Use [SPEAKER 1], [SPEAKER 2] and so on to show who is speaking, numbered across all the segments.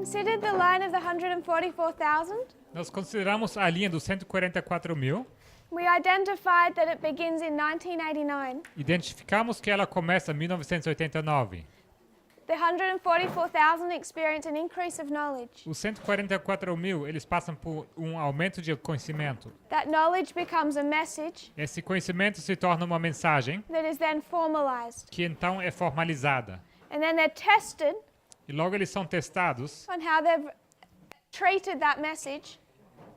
[SPEAKER 1] considered the line of the 144,000.
[SPEAKER 2] Nós consideramos a linha dos 144 mil.
[SPEAKER 1] We identified that it begins in 1989.
[SPEAKER 2] Identificamos que ela começa em 1989.
[SPEAKER 1] The 144,000 experience an increase of knowledge.
[SPEAKER 2] Os 144 mil, eles passam por um aumento de conhecimento.
[SPEAKER 1] That knowledge becomes a message
[SPEAKER 2] Esse conhecimento se torna uma mensagem
[SPEAKER 1] that is then formalized.
[SPEAKER 2] que então é formalizada.
[SPEAKER 1] And then they're tested
[SPEAKER 2] E logo eles são testados
[SPEAKER 1] on how they've treated that message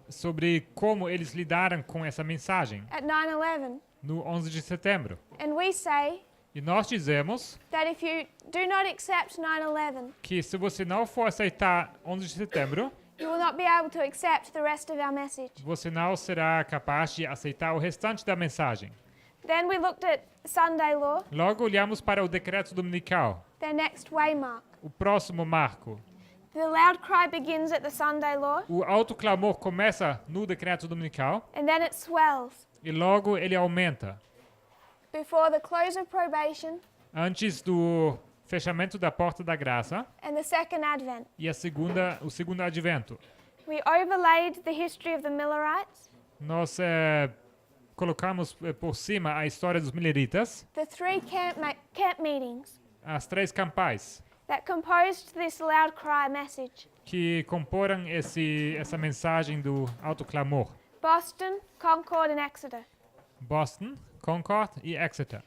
[SPEAKER 2] sobre como eles lidaram com essa mensagem
[SPEAKER 1] at 9/11.
[SPEAKER 2] no 11 de setembro.
[SPEAKER 1] And we say
[SPEAKER 2] E nós dizemos
[SPEAKER 1] that if you do not accept 9/11,
[SPEAKER 2] que se você não for aceitar 11 de setembro,
[SPEAKER 1] you will not be able to accept the rest of our message.
[SPEAKER 2] você não será capaz de aceitar o restante da mensagem.
[SPEAKER 1] Then we looked at Sunday law,
[SPEAKER 2] Logo olhamos para o decreto dominical,
[SPEAKER 1] their next waymark.
[SPEAKER 2] o próximo marco.
[SPEAKER 1] The loud cry begins at the Sunday law,
[SPEAKER 2] O alto clamor começa no decreto dominical
[SPEAKER 1] and then it swells
[SPEAKER 2] e logo ele aumenta.
[SPEAKER 1] before the close of probation
[SPEAKER 2] Antes do fechamento da porta da graça
[SPEAKER 1] and the second advent.
[SPEAKER 2] e o segundo advento.
[SPEAKER 1] We overlaid the history of the Millerites,
[SPEAKER 2] Nós colocamos por cima a história dos mileritas,
[SPEAKER 1] the three camp meetings
[SPEAKER 2] as três campais
[SPEAKER 1] that composed this loud cry message.
[SPEAKER 2] que comporam essa mensagem do alto clamor.
[SPEAKER 1] Boston, Concord, and Exeter.
[SPEAKER 2] Boston, Concord e Exeter.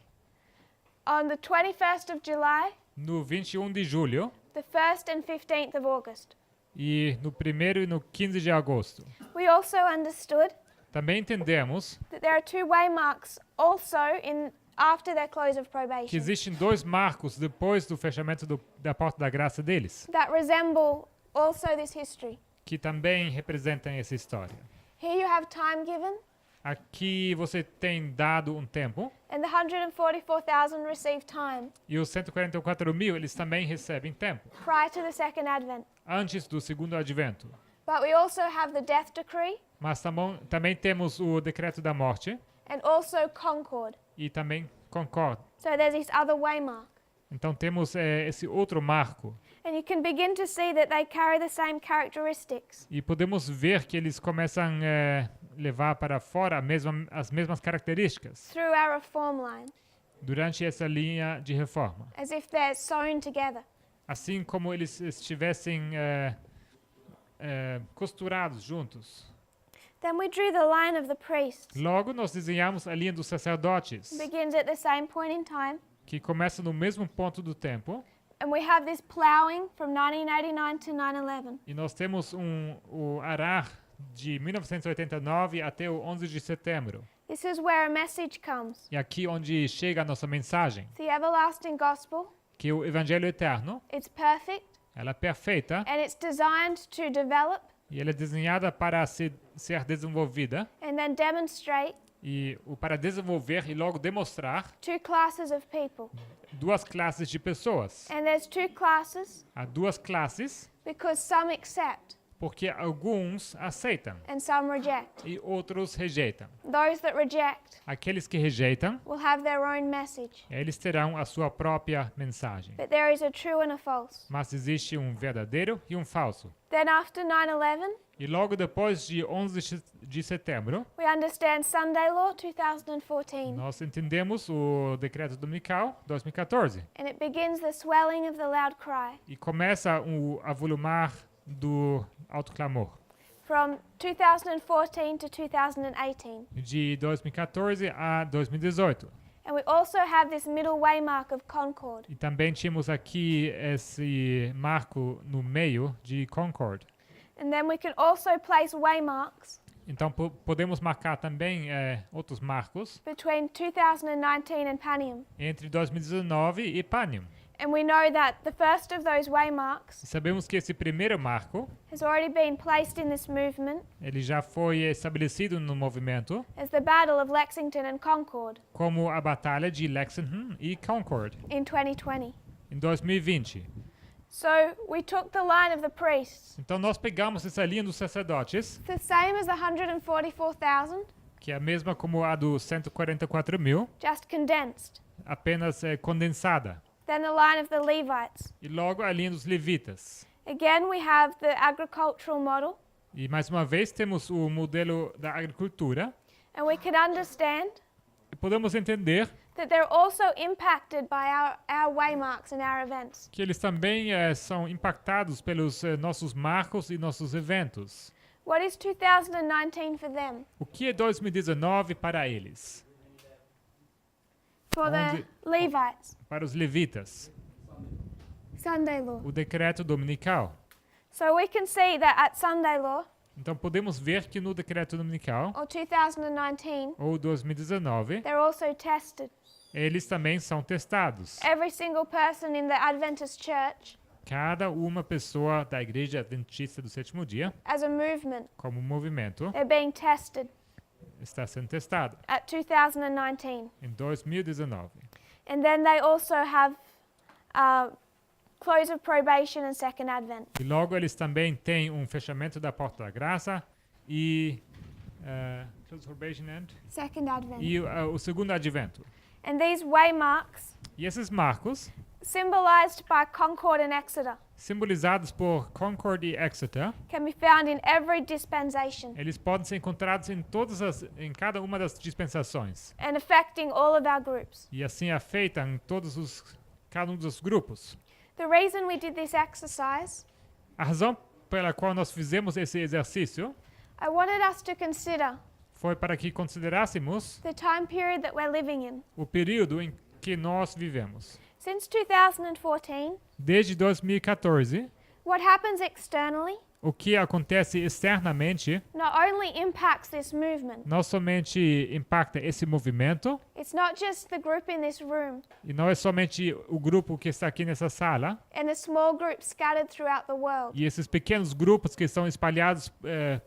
[SPEAKER 1] On the 21st of July,
[SPEAKER 2] No 21 de julho
[SPEAKER 1] the 1st and 15th of August.
[SPEAKER 2] e no 1º e no 15 de agosto.
[SPEAKER 1] We also understood
[SPEAKER 2] Também entendemos
[SPEAKER 1] that there are two waymarks also after their close of
[SPEAKER 2] que
[SPEAKER 1] probation
[SPEAKER 2] existem dois marcos depois do fechamento da porta da graça deles,
[SPEAKER 1] that resemble also this history.
[SPEAKER 2] que também representam essa história.
[SPEAKER 1] Here you have time given,
[SPEAKER 2] Aqui você tem dado um tempo
[SPEAKER 1] and the 144,000 receive time
[SPEAKER 2] e os 144 mil eles também recebem tempo
[SPEAKER 1] prior to the second advent.
[SPEAKER 2] antes do segundo advento.
[SPEAKER 1] But we also have the death decree
[SPEAKER 2] Mas também temos o decreto da morte
[SPEAKER 1] and also Concord.
[SPEAKER 2] e também Concord.
[SPEAKER 1] So there's this other waymark.
[SPEAKER 2] Então temos esse outro marco
[SPEAKER 1] And you can begin to see that they carry the same characteristics.
[SPEAKER 2] e podemos ver que eles começam a levar para fora as mesmas características
[SPEAKER 1] Through our reform line,
[SPEAKER 2] durante essa linha de reforma.
[SPEAKER 1] as if they're sewn together.
[SPEAKER 2] Assim como eles estivessem costurados juntos.
[SPEAKER 1] Then we drew the line of the priests.
[SPEAKER 2] Logo, nós desenhamos a linha dos sacerdotes,
[SPEAKER 1] Begins at the same point in time.
[SPEAKER 2] que começa no mesmo ponto do tempo.
[SPEAKER 1] And we have this plowing from 1989 to 9/11.
[SPEAKER 2] E nós temos o arar de 1989 até o 11 de setembro.
[SPEAKER 1] This is where a message comes.
[SPEAKER 2] E aqui onde chega a nossa mensagem,
[SPEAKER 1] The everlasting gospel.
[SPEAKER 2] que o Evangelho Eterno,
[SPEAKER 1] It's perfect
[SPEAKER 2] ela é perfeita
[SPEAKER 1] and it's designed to develop
[SPEAKER 2] e ela é desenhada para ser desenvolvida
[SPEAKER 1] and then demonstrate
[SPEAKER 2] e para desenvolver e logo demonstrar
[SPEAKER 1] two classes of people.
[SPEAKER 2] duas classes de pessoas.
[SPEAKER 1] And there's two classes
[SPEAKER 2] Há duas classes
[SPEAKER 1] because some accept
[SPEAKER 2] porque alguns aceitam
[SPEAKER 1] and some reject.
[SPEAKER 2] e outros rejeitam.
[SPEAKER 1] Those that reject
[SPEAKER 2] Aqueles que rejeitam,
[SPEAKER 1] will have their own message.
[SPEAKER 2] eles terão a sua própria mensagem.
[SPEAKER 1] But there is a true and a false.
[SPEAKER 2] Mas existe um verdadeiro e um falso.
[SPEAKER 1] Then after 9/11,
[SPEAKER 2] E logo depois de 11 de setembro,
[SPEAKER 1] we understand Sunday Law 2014.
[SPEAKER 2] nós entendemos o decreto dominical 2014
[SPEAKER 1] And it begins the swelling of the loud cry.
[SPEAKER 2] e começa a volumar do alto clamor
[SPEAKER 1] From 2014 to 2018.
[SPEAKER 2] de 2014 a 2018.
[SPEAKER 1] And we also have this middle waymark of Concord.
[SPEAKER 2] E também tínhamos aqui esse marco no meio de Concord.
[SPEAKER 1] And then we can also place waymarks
[SPEAKER 2] Então podemos marcar também outros marcos
[SPEAKER 1] between 2019 and Panium.
[SPEAKER 2] entre 2019 e Panium.
[SPEAKER 1] And we know that the first of those waymarks
[SPEAKER 2] E sabemos que esse primeiro marco,
[SPEAKER 1] has already been placed in this movement
[SPEAKER 2] ele já foi estabelecido no movimento
[SPEAKER 1] as the Battle of Lexington and Concord
[SPEAKER 2] como a Batalha de Lexington e Concord
[SPEAKER 1] in 2020.
[SPEAKER 2] em 2020.
[SPEAKER 1] So we took the line of the priests,
[SPEAKER 2] Então nós pegamos essa linha dos sacerdotes,
[SPEAKER 1] the same as the 144,000,
[SPEAKER 2] que é a mesma como a dos 144 mil,
[SPEAKER 1] just condensed.
[SPEAKER 2] apenas condensada.
[SPEAKER 1] Then the line of the Levites,
[SPEAKER 2] E logo a linha dos levitas.
[SPEAKER 1] Again, we have the agricultural model,
[SPEAKER 2] E mais uma vez temos o modelo da agricultura.
[SPEAKER 1] and we can understand
[SPEAKER 2] E podemos entender
[SPEAKER 1] that they're also impacted by our waymarks and our events.
[SPEAKER 2] que eles também são impactados pelos nossos marcos e nossos eventos.
[SPEAKER 1] What is 2019 for them?
[SPEAKER 2] O que é 2019 para eles?
[SPEAKER 1] For the Levites,
[SPEAKER 2] Para os levitas,
[SPEAKER 1] Sunday law.
[SPEAKER 2] o decreto dominical.
[SPEAKER 1] So we can see that at Sunday law,
[SPEAKER 2] Então podemos ver que no decreto dominical,
[SPEAKER 1] or 2019,
[SPEAKER 2] ou 2019,
[SPEAKER 1] they're also tested.
[SPEAKER 2] eles também são testados.
[SPEAKER 1] Every single person in the Adventist church,
[SPEAKER 2] Cada uma pessoa da Igreja Adventista do Sétimo Dia,
[SPEAKER 1] as a movement,
[SPEAKER 2] como movimento,
[SPEAKER 1] they're being tested
[SPEAKER 2] está sendo testado
[SPEAKER 1] at 2019.
[SPEAKER 2] em 2019.
[SPEAKER 1] And then they also have close of probation and second advent.
[SPEAKER 2] E logo eles também têm um fechamento da porta da graça e close probation and-
[SPEAKER 1] Second advent.
[SPEAKER 2] e o segundo advento.
[SPEAKER 1] And these waymarks,
[SPEAKER 2] E esses marcos,
[SPEAKER 1] symbolized by Concord and Exeter,
[SPEAKER 2] simbolizados por Concord e Exeter,
[SPEAKER 1] can be found in every dispensation
[SPEAKER 2] eles podem ser encontrados em cada uma das dispensações.
[SPEAKER 1] and affecting all of our groups.
[SPEAKER 2] E assim afetam cada um dos grupos.
[SPEAKER 1] The reason we did this exercise,
[SPEAKER 2] A razão pela qual nós fizemos esse exercício
[SPEAKER 1] I wanted us to consider
[SPEAKER 2] foi para que considerássemos
[SPEAKER 1] the time period that we're living in.
[SPEAKER 2] o período em que nós vivemos.
[SPEAKER 1] Since 2014,
[SPEAKER 2] Desde 2014,
[SPEAKER 1] what happens externally
[SPEAKER 2] o que acontece externamente
[SPEAKER 1] not only impacts this movement,
[SPEAKER 2] não somente impacta esse movimento,
[SPEAKER 1] it's not just the group in this room
[SPEAKER 2] e não é somente o grupo que está aqui nessa sala,
[SPEAKER 1] and the small groups scattered throughout the world.
[SPEAKER 2] e esses pequenos grupos que estão espalhados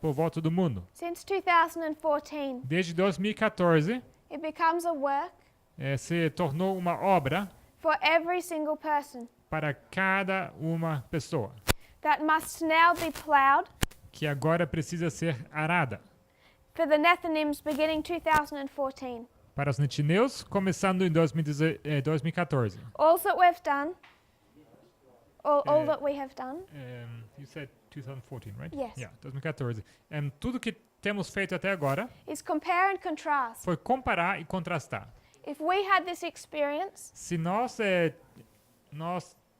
[SPEAKER 2] por volta do mundo.
[SPEAKER 1] Since 2014,
[SPEAKER 2] Desde 2014,
[SPEAKER 1] it becomes a work
[SPEAKER 2] se tornou uma obra
[SPEAKER 1] for every single person
[SPEAKER 2] para cada uma pessoa,
[SPEAKER 1] that must now be plowed
[SPEAKER 2] que agora precisa ser arada.
[SPEAKER 1] for the Nethinims beginning 2014.
[SPEAKER 2] Para os netineus, começando em 2014.
[SPEAKER 1] All that we've done, all that we have done,
[SPEAKER 2] You said 2014, right?
[SPEAKER 1] Yes.
[SPEAKER 2] Yeah, 2014. Tudo que temos feito até agora
[SPEAKER 1] is compare and contrast.
[SPEAKER 2] foi comparar e contrastar.
[SPEAKER 1] If we had this experience,
[SPEAKER 2] Se nós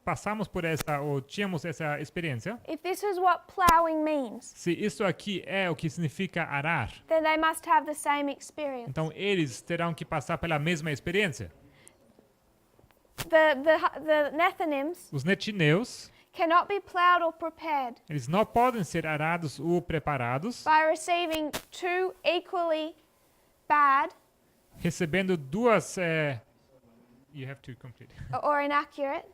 [SPEAKER 2] passamos por essa ou tínhamos essa experiência,
[SPEAKER 1] if this is what plowing means,
[SPEAKER 2] se isso aqui é o que significa arar,
[SPEAKER 1] then they must have the same experience.
[SPEAKER 2] então eles terão que passar pela mesma experiência.
[SPEAKER 1] The Nethinims
[SPEAKER 2] Os netineus,
[SPEAKER 1] cannot be plowed or prepared
[SPEAKER 2] eles não podem ser arados ou preparados,
[SPEAKER 1] by receiving two equally bad
[SPEAKER 2] recebendo duas. You have to complete.
[SPEAKER 1] or inaccurate,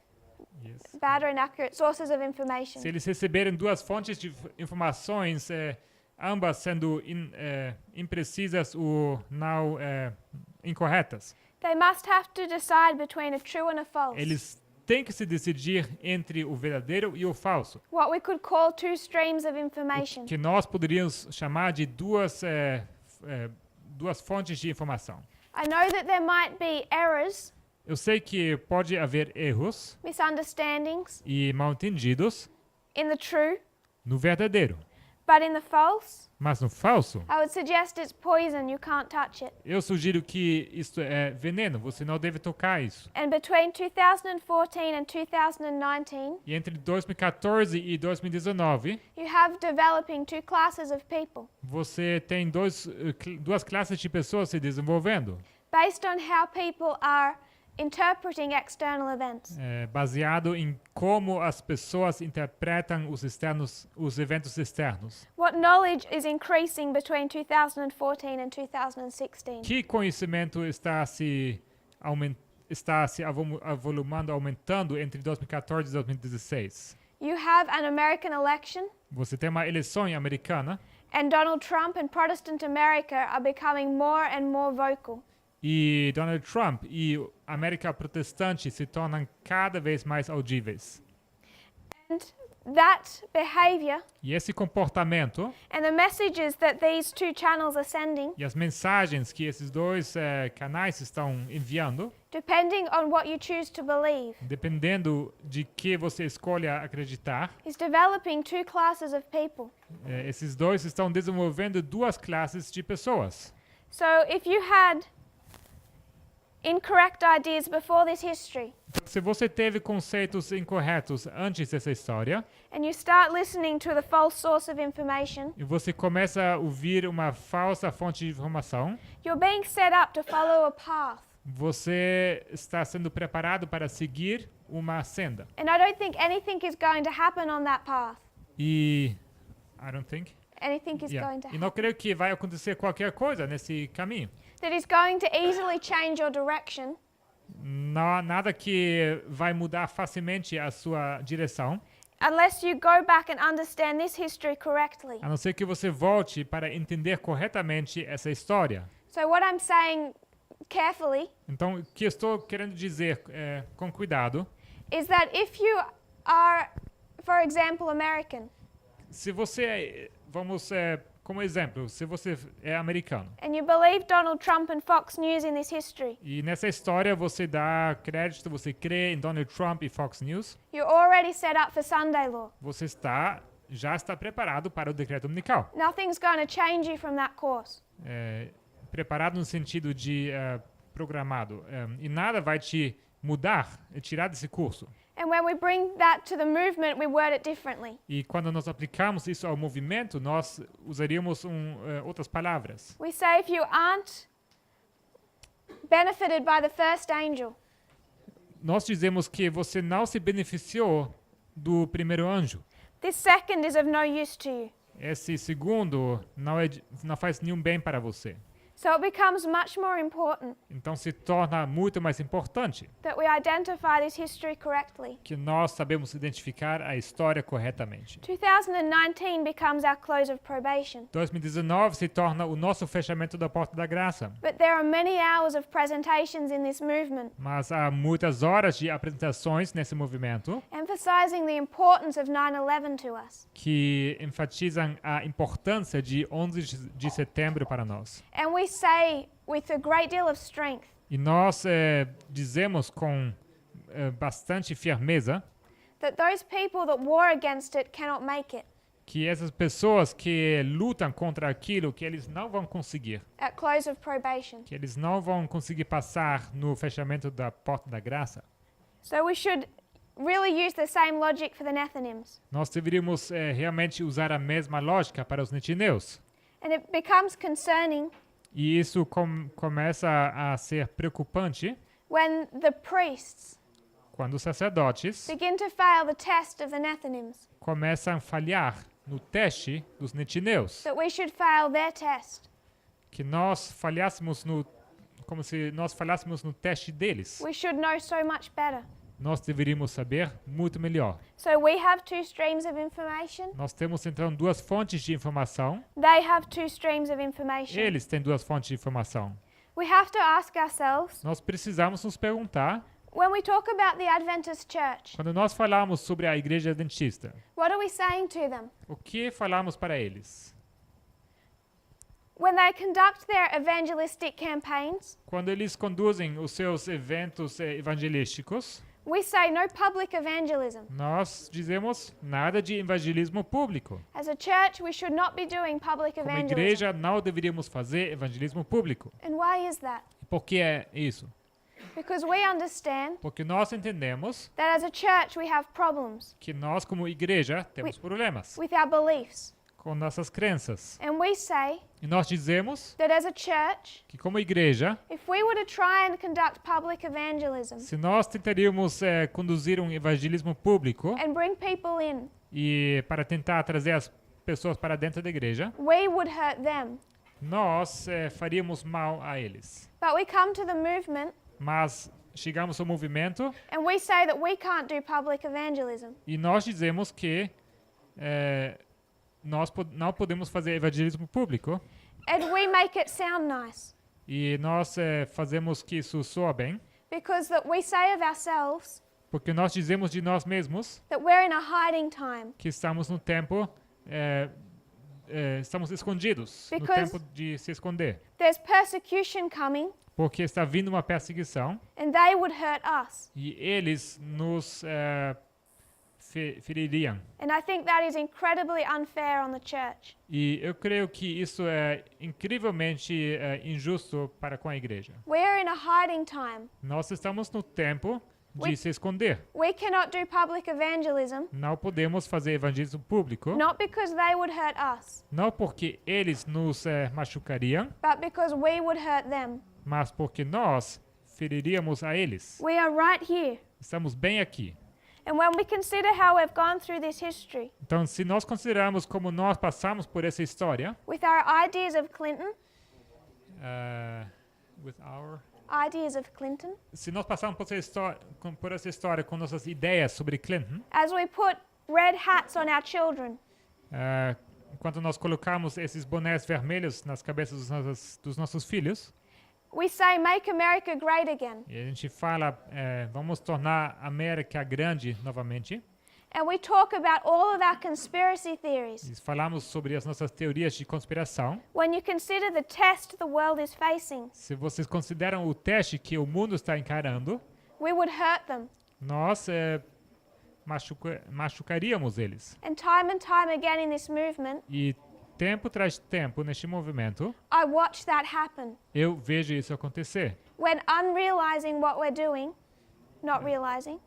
[SPEAKER 2] Yes.
[SPEAKER 1] bad or inaccurate sources of information.
[SPEAKER 2] Se eles receberem duas fontes de informações, ambas sendo imprecisas ou não incorretas,
[SPEAKER 1] They must have to decide between a true and a false.
[SPEAKER 2] eles têm que se decidir entre o verdadeiro e o falso,
[SPEAKER 1] What we could call two streams of information.
[SPEAKER 2] que nós poderíamos chamar de duas fontes de informação.
[SPEAKER 1] I know that there might be errors,
[SPEAKER 2] Eu sei que pode haver erros
[SPEAKER 1] misunderstandings
[SPEAKER 2] e mal-entendidos
[SPEAKER 1] in the true,
[SPEAKER 2] no verdadeiro,
[SPEAKER 1] but in the false,
[SPEAKER 2] mas no falso,
[SPEAKER 1] I would suggest it's poison, you can't touch it.
[SPEAKER 2] eu sugiro que isto é veneno, você não deve tocar isso.
[SPEAKER 1] And between 2014 and 2019,
[SPEAKER 2] E entre 2014 e 2019,
[SPEAKER 1] you have developing two classes of people
[SPEAKER 2] você tem duas classes de pessoas se desenvolvendo,
[SPEAKER 1] based on how people are interpreting external events.
[SPEAKER 2] baseado em como as pessoas interpretam os eventos externos.
[SPEAKER 1] What knowledge is increasing between 2014 and 2016?
[SPEAKER 2] Que conhecimento está se avolumando, aumentando entre 2014 e 2016?
[SPEAKER 1] You have an American election,
[SPEAKER 2] Você tem uma eleição americana
[SPEAKER 1] and Donald Trump and Protestant America are becoming more and more vocal.
[SPEAKER 2] e Donald Trump e a América protestante se tornam cada vez mais audíveis.
[SPEAKER 1] And that behavior
[SPEAKER 2] E esse comportamento
[SPEAKER 1] and the messages that these two channels are sending
[SPEAKER 2] e as mensagens que esses dois canais estão enviando
[SPEAKER 1] depending on what you choose to believe,
[SPEAKER 2] dependendo de que você escolha acreditar,
[SPEAKER 1] is developing two classes of people.
[SPEAKER 2] esses dois estão desenvolvendo duas classes de pessoas.
[SPEAKER 1] So if you had incorrect ideas before this history,
[SPEAKER 2] Se você teve conceitos incorretos antes dessa história,
[SPEAKER 1] and you start listening to the false source of information,
[SPEAKER 2] e você começa a ouvir uma falsa fonte de informação,
[SPEAKER 1] you're being set up to follow a path.
[SPEAKER 2] você está sendo preparado para seguir uma senda.
[SPEAKER 1] And I don't think anything is going to happen on that path.
[SPEAKER 2] E I don't think.
[SPEAKER 1] Anything is
[SPEAKER 2] Yeah.
[SPEAKER 1] going to
[SPEAKER 2] E não
[SPEAKER 1] happen.
[SPEAKER 2] creio que vai acontecer qualquer coisa nesse caminho.
[SPEAKER 1] That is going to easily change your direction,
[SPEAKER 2] Não, nada que vai mudar facilmente a sua direção,
[SPEAKER 1] unless you go back and understand this history correctly.
[SPEAKER 2] a não ser que você volte para entender corretamente essa história.
[SPEAKER 1] So what I'm saying carefully
[SPEAKER 2] Então, o que estou querendo dizer com cuidado,
[SPEAKER 1] is that if you are, for example, American,
[SPEAKER 2] se você, como exemplo, se você é americano,
[SPEAKER 1] and you believe Donald Trump and Fox News in this history,
[SPEAKER 2] e nessa história você dá crédito, você crê em Donald Trump e Fox News,
[SPEAKER 1] you're already set up for Sunday law.
[SPEAKER 2] você já está preparado para o decreto dominical.
[SPEAKER 1] Nothing's going to change you from that course.
[SPEAKER 2] Preparado no sentido de programado. E nada vai te mudar e tirar desse curso.
[SPEAKER 1] And when we bring that to the movement, we word it differently.
[SPEAKER 2] E quando nós aplicamos isso ao movimento, nós usaríamos outras palavras.
[SPEAKER 1] We say if you aren't benefited by the first angel,
[SPEAKER 2] Nós dizemos que você não se beneficiou do primeiro anjo.
[SPEAKER 1] this second is of no use to you.
[SPEAKER 2] Esse segundo não faz nenhum bem para você.
[SPEAKER 1] So it becomes much more important
[SPEAKER 2] Então se torna muito mais importante
[SPEAKER 1] that we identify this history correctly.
[SPEAKER 2] que nós sabemos identificar a história corretamente.
[SPEAKER 1] 2019 becomes our close of probation.
[SPEAKER 2] 2019 se torna o nosso fechamento da porta da graça.
[SPEAKER 1] But there are many hours of presentations in this movement
[SPEAKER 2] Mas há muitas horas de apresentações nesse movimento
[SPEAKER 1] emphasizing the importance of 9/11 to us.
[SPEAKER 2] que enfatizam a importância de 11 de setembro para nós.
[SPEAKER 1] And we say with a great deal of strength
[SPEAKER 2] E nós dizemos com bastante firmeza
[SPEAKER 1] that those people that war against it cannot make it
[SPEAKER 2] que essas pessoas que lutam contra aquilo, que eles não vão conseguir,
[SPEAKER 1] at close of probation.
[SPEAKER 2] que eles não vão conseguir passar no fechamento da porta da graça.
[SPEAKER 1] So we should really use the same logic for the Nethinims.
[SPEAKER 2] Nós deveríamos realmente usar a mesma lógica para os netineus.
[SPEAKER 1] And it becomes concerning
[SPEAKER 2] E isso começa a ser preocupante
[SPEAKER 1] when the priests
[SPEAKER 2] quando os sacerdotes
[SPEAKER 1] begin to fail the test of the Nethinims,
[SPEAKER 2] começam a falhar no teste dos netineus.
[SPEAKER 1] that we should fail their test.
[SPEAKER 2] Que nós falhássemos como se nós falhássemos no teste deles.
[SPEAKER 1] We should know so much better.
[SPEAKER 2] Nós deveríamos saber muito melhor.
[SPEAKER 1] So we have two streams of information.
[SPEAKER 2] Nós temos então duas fontes de informação.
[SPEAKER 1] They have two streams of information.
[SPEAKER 2] Eles têm duas fontes de informação.
[SPEAKER 1] We have to ask ourselves,
[SPEAKER 2] Nós precisamos nos perguntar,
[SPEAKER 1] when we talk about the Adventist church,
[SPEAKER 2] quando nós falamos sobre a igreja adventista,
[SPEAKER 1] what are we saying to them?
[SPEAKER 2] o que falamos para eles?
[SPEAKER 1] When they conduct their evangelistic campaigns,
[SPEAKER 2] Quando eles conduzem os seus eventos evangelísticos,
[SPEAKER 1] we say no public evangelism.
[SPEAKER 2] nós dizemos nada de evangelismo público.
[SPEAKER 1] As a church, we should not be doing public
[SPEAKER 2] Como
[SPEAKER 1] evangelism.
[SPEAKER 2] igreja, não deveríamos fazer evangelismo público.
[SPEAKER 1] And why is that?
[SPEAKER 2] E por que é isso?
[SPEAKER 1] Because we understand
[SPEAKER 2] Porque nós entendemos
[SPEAKER 1] that as a church we have problems
[SPEAKER 2] que nós, como igreja, temos problemas
[SPEAKER 1] with our beliefs.
[SPEAKER 2] com nossas crenças.
[SPEAKER 1] And we say
[SPEAKER 2] E nós dizemos
[SPEAKER 1] that as a church,
[SPEAKER 2] que, como igreja,
[SPEAKER 1] if we were to try and conduct public evangelism
[SPEAKER 2] se nós tentaríamos conduzir um evangelismo público
[SPEAKER 1] and bring people in,
[SPEAKER 2] e para tentar trazer as pessoas para dentro da igreja,
[SPEAKER 1] we would hurt them.
[SPEAKER 2] nós faríamos mal a eles.
[SPEAKER 1] But we come to the movement
[SPEAKER 2] Mas chegamos ao movimento
[SPEAKER 1] and we say that we can't do public evangelism.
[SPEAKER 2] e nós dizemos que nós não podemos fazer evangelismo público
[SPEAKER 1] And we make it sound nice
[SPEAKER 2] e nós fazemos que isso soa bem,
[SPEAKER 1] because that we say of ourselves
[SPEAKER 2] porque nós dizemos de nós mesmos
[SPEAKER 1] that we're in a hiding time.
[SPEAKER 2] que estamos no tempo estamos escondidos, no
[SPEAKER 1] Because-
[SPEAKER 2] tempo de se esconder.
[SPEAKER 1] There's persecution coming,
[SPEAKER 2] Porque está vindo uma perseguição
[SPEAKER 1] and they would hurt us.
[SPEAKER 2] e eles nos feririam.
[SPEAKER 1] And I think that is incredibly unfair on the church.
[SPEAKER 2] E eu creio que isso é incrivelmente injusto para com a igreja.
[SPEAKER 1] We're in a hiding time.
[SPEAKER 2] Nós estamos no tempo de
[SPEAKER 1] We-
[SPEAKER 2] se esconder.
[SPEAKER 1] We cannot do public evangelism,
[SPEAKER 2] Não podemos fazer evangelismo público,
[SPEAKER 1] not because they would hurt us,
[SPEAKER 2] não porque eles nos machucariam,
[SPEAKER 1] but because we would hurt them.
[SPEAKER 2] mas porque nós feriríamos a eles.
[SPEAKER 1] We are right here.
[SPEAKER 2] Estamos bem aqui.
[SPEAKER 1] And when we consider how we've gone through this history,
[SPEAKER 2] Então, se nós considerarmos como nós passamos por essa história,
[SPEAKER 1] with our ideas of Clinton,
[SPEAKER 2] se nós passarmos por essa história com nossas ideias sobre Clinton,
[SPEAKER 1] as we put red hats on our children,
[SPEAKER 2] enquanto nós colocamos esses bonés vermelhos nas cabeças dos nossos filhos,
[SPEAKER 1] we say, make America great again.
[SPEAKER 2] e a gente fala, vamos tornar a América grande novamente,
[SPEAKER 1] And we talk about all of our conspiracy theories.
[SPEAKER 2] e falamos sobre as nossas teorias de conspiração.
[SPEAKER 1] When you consider the test the world is facing,
[SPEAKER 2] Se vocês consideram o teste que o mundo está encarando,
[SPEAKER 1] we would hurt them.
[SPEAKER 2] nós machucaríamos eles.
[SPEAKER 1] And time again in this movement,
[SPEAKER 2] E tempo tras tempo, neste movimento,
[SPEAKER 1] I watch that happen.
[SPEAKER 2] eu vejo isso acontecer.
[SPEAKER 1] When unrealizing what we're doing, not realizing